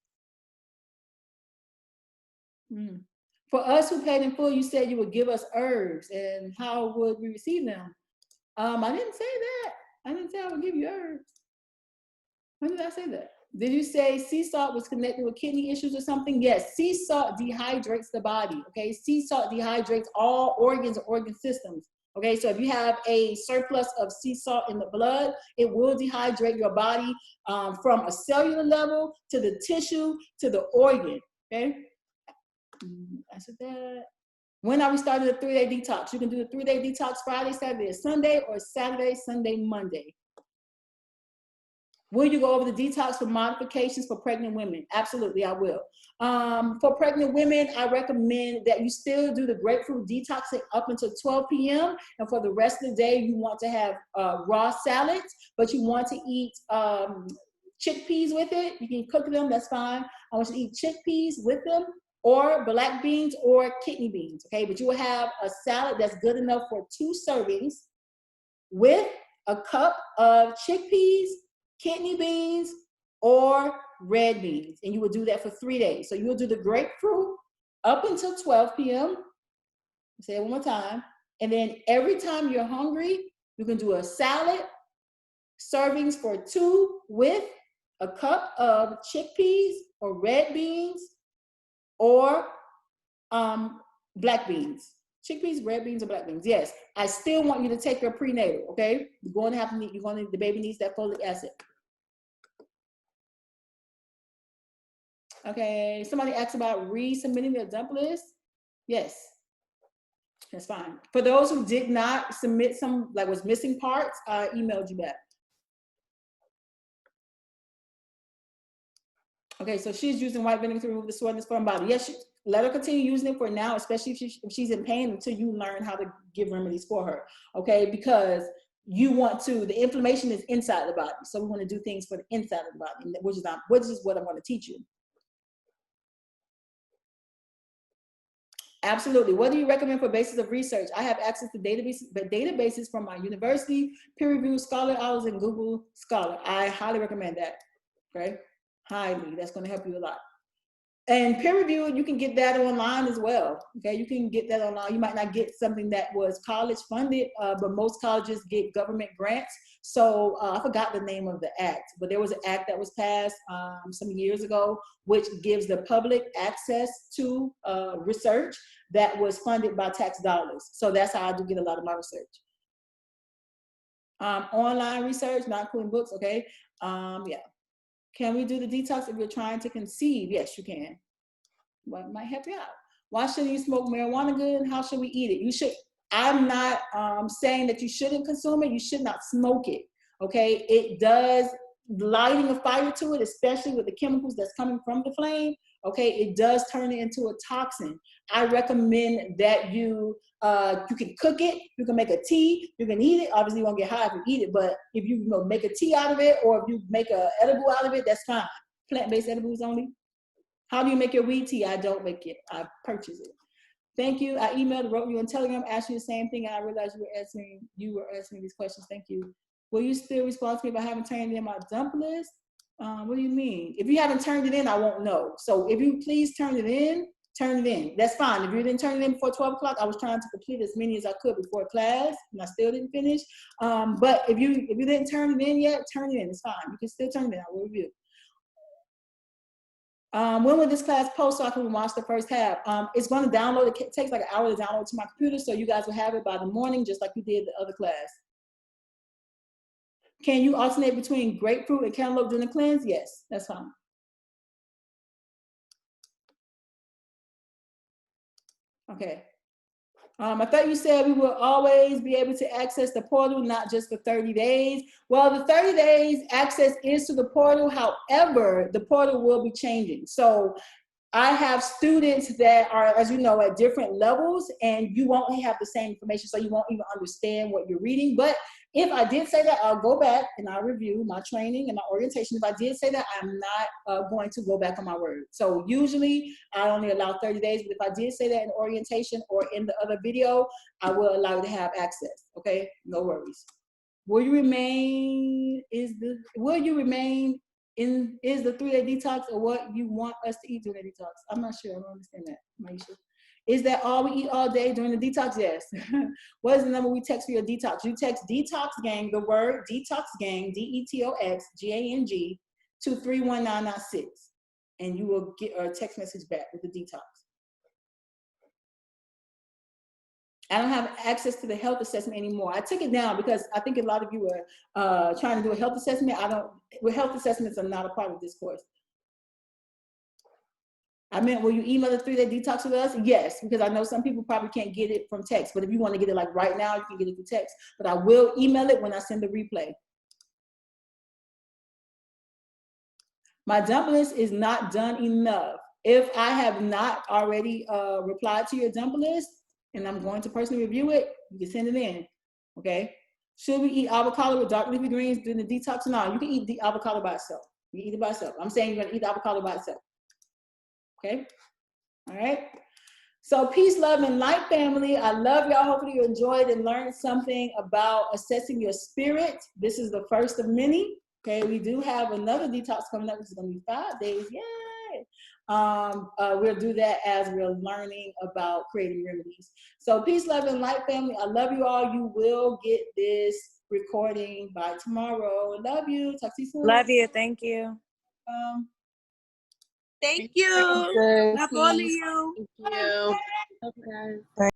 For us who paid in full, you said you would give us herbs, and how would we receive them? I didn't say that. I didn't say I would give you herbs. When did I say that? Did you say sea salt was connected with kidney issues or something? Yes, sea salt dehydrates the body, okay? Sea salt dehydrates all organs and organ systems, okay? So if you have a surplus of sea salt in the blood, it will dehydrate your body from a cellular level to the tissue to the organ, okay? I said that. When are we starting the 3-day detox? You can do the 3-day detox Friday, Saturday, Sunday, or Saturday, Sunday, Monday. Will you go over the detox for modifications for pregnant women? Absolutely, I will. For pregnant women, I recommend that you still do the grapefruit detoxing up until 12 p.m. And for the rest of the day, you want to have raw salads, but you want to eat chickpeas with it. You can cook them, that's fine. I want you to eat chickpeas with them, or black beans or kidney beans, okay? But you will have a salad that's good enough for 2 servings with a cup of chickpeas, kidney beans, or red beans. And you will do that for 3 days. So you will do the grapefruit up until 12 p.m. Say it one more time. And then every time you're hungry, you can do a salad, servings for 2 with a cup of chickpeas or red beans or black beans. Chickpeas, red beans, or black beans. Yes, I still want you to take your prenatal, okay? You're going to have to need, the baby needs that folic acid. Okay, somebody asked about resubmitting their dump list. Yes, that's fine. For those who did not submit some, like was missing parts, I emailed you back. Okay, so she's using white vinegar to remove the soreness from her body. Yes, let her continue using it for now, especially if she's in pain, until you learn how to give remedies for her, okay? Because you want to, the inflammation is inside the body, so we want to do things for the inside of the body, which is what I'm going to teach you. Absolutely. What do you recommend for basis of research? I have access to databases from my university, peer-reviewed scholar hours, and Google Scholar. I highly recommend that, okay? Highly, that's going to help you a lot. And peer review, you can get that online as well. Okay, you can get that online. You might not get something that was college funded, but most colleges get government grants. So I forgot the name of the act, but there was an act that was passed some years ago, which gives the public access to research that was funded by tax dollars. So that's how I do get a lot of my research. Online research, not including books, okay? Yeah. Can we do the detox if you're trying to conceive? Yes, you can. What might help you out? Why shouldn't you smoke marijuana good? And how should we eat it? You should. I'm not saying that you shouldn't consume it. You should not smoke it. Okay, it does lighting a fire to it, especially with the chemicals that's coming from the flame. Okay, it does turn it into a toxin. I recommend that you can cook it, you can make a tea, you can eat it. Obviously, you won't get high if you eat it, but if you make a tea out of it, or if you make an edible out of it, that's fine. Plant-based edibles only. How do you make your weed tea? I don't make it. I purchase it. Thank you. I emailed, wrote you on Telegram, asked you the same thing, and I realized you were answering these questions. Thank you. Will you still respond to me if I haven't turned in my dump list? What do you mean? If you haven't turned it in, I won't know. So if you please turn it in, turn it in. That's fine. If you didn't turn it in before 12 o'clock, I was trying to complete as many as I could before class, and I still didn't finish. But if you didn't turn it in yet, turn it in. It's fine. You can still turn it in. I will review. When will this class post so I can watch the first half? It's going to download. It takes like an hour to download to my computer, so you guys will have it by the morning, just like you did the other class. Can you alternate between grapefruit and cantaloupe during the cleanse? Yes, that's fine. Okay. I thought you said we will always be able to access the portal, not just for 30 days. Well, the 30 days access is to the portal. However, the portal will be changing. So I have students that are, as you know, at different levels, and you won't have the same information, so you won't even understand what you're reading. But if I did say that, I'll go back and I'll review my training and my orientation. If I did say that, I'm not going to go back on my word. So usually I only allow 30 days, but if I did say that in orientation or in the other video, I will allow you to have access, okay? No worries. Will you remain, is the 3-day detox or what you want us to eat during the detox? I'm not sure, I don't understand that. Maisha. Is that all we eat all day during the detox? Yes. What is the number we text for your detox? You text detox gang, the word detox gang, DETOX GANG to 31996, and you will get a text message back with the detox. I don't have access to the health assessment anymore. I took it down because I think a lot of you are trying to do a health assessment. Health assessments are not a part of this course. I meant, will you email the 3-day detox with us? Yes, because I know some people probably can't get it from text, but if you want to get it like right now, you can get it through text, but I will email it when I send the replay. My dump list is not done enough. If I have not already replied to your dump list, and I'm going to personally review it, you can send it in, okay? Should we eat avocado with dark leafy greens during the detox? No, you can eat the avocado by itself. You can eat it by itself. I'm saying you're gonna eat the avocado by itself, okay? All right? So peace, love, and light, family. I love y'all. Hopefully you enjoyed and learned something about assessing your spirit. This is the first of many, okay? We do have another detox coming up, which is gonna be 5 days, yay! We'll do that as we're learning about creating remedies. So peace, love, and light, family. I love you all. You will get this recording by tomorrow. Love you. Talk to you soon. Love you. Thank you. Thank you. Love all of you. Thank you. Okay.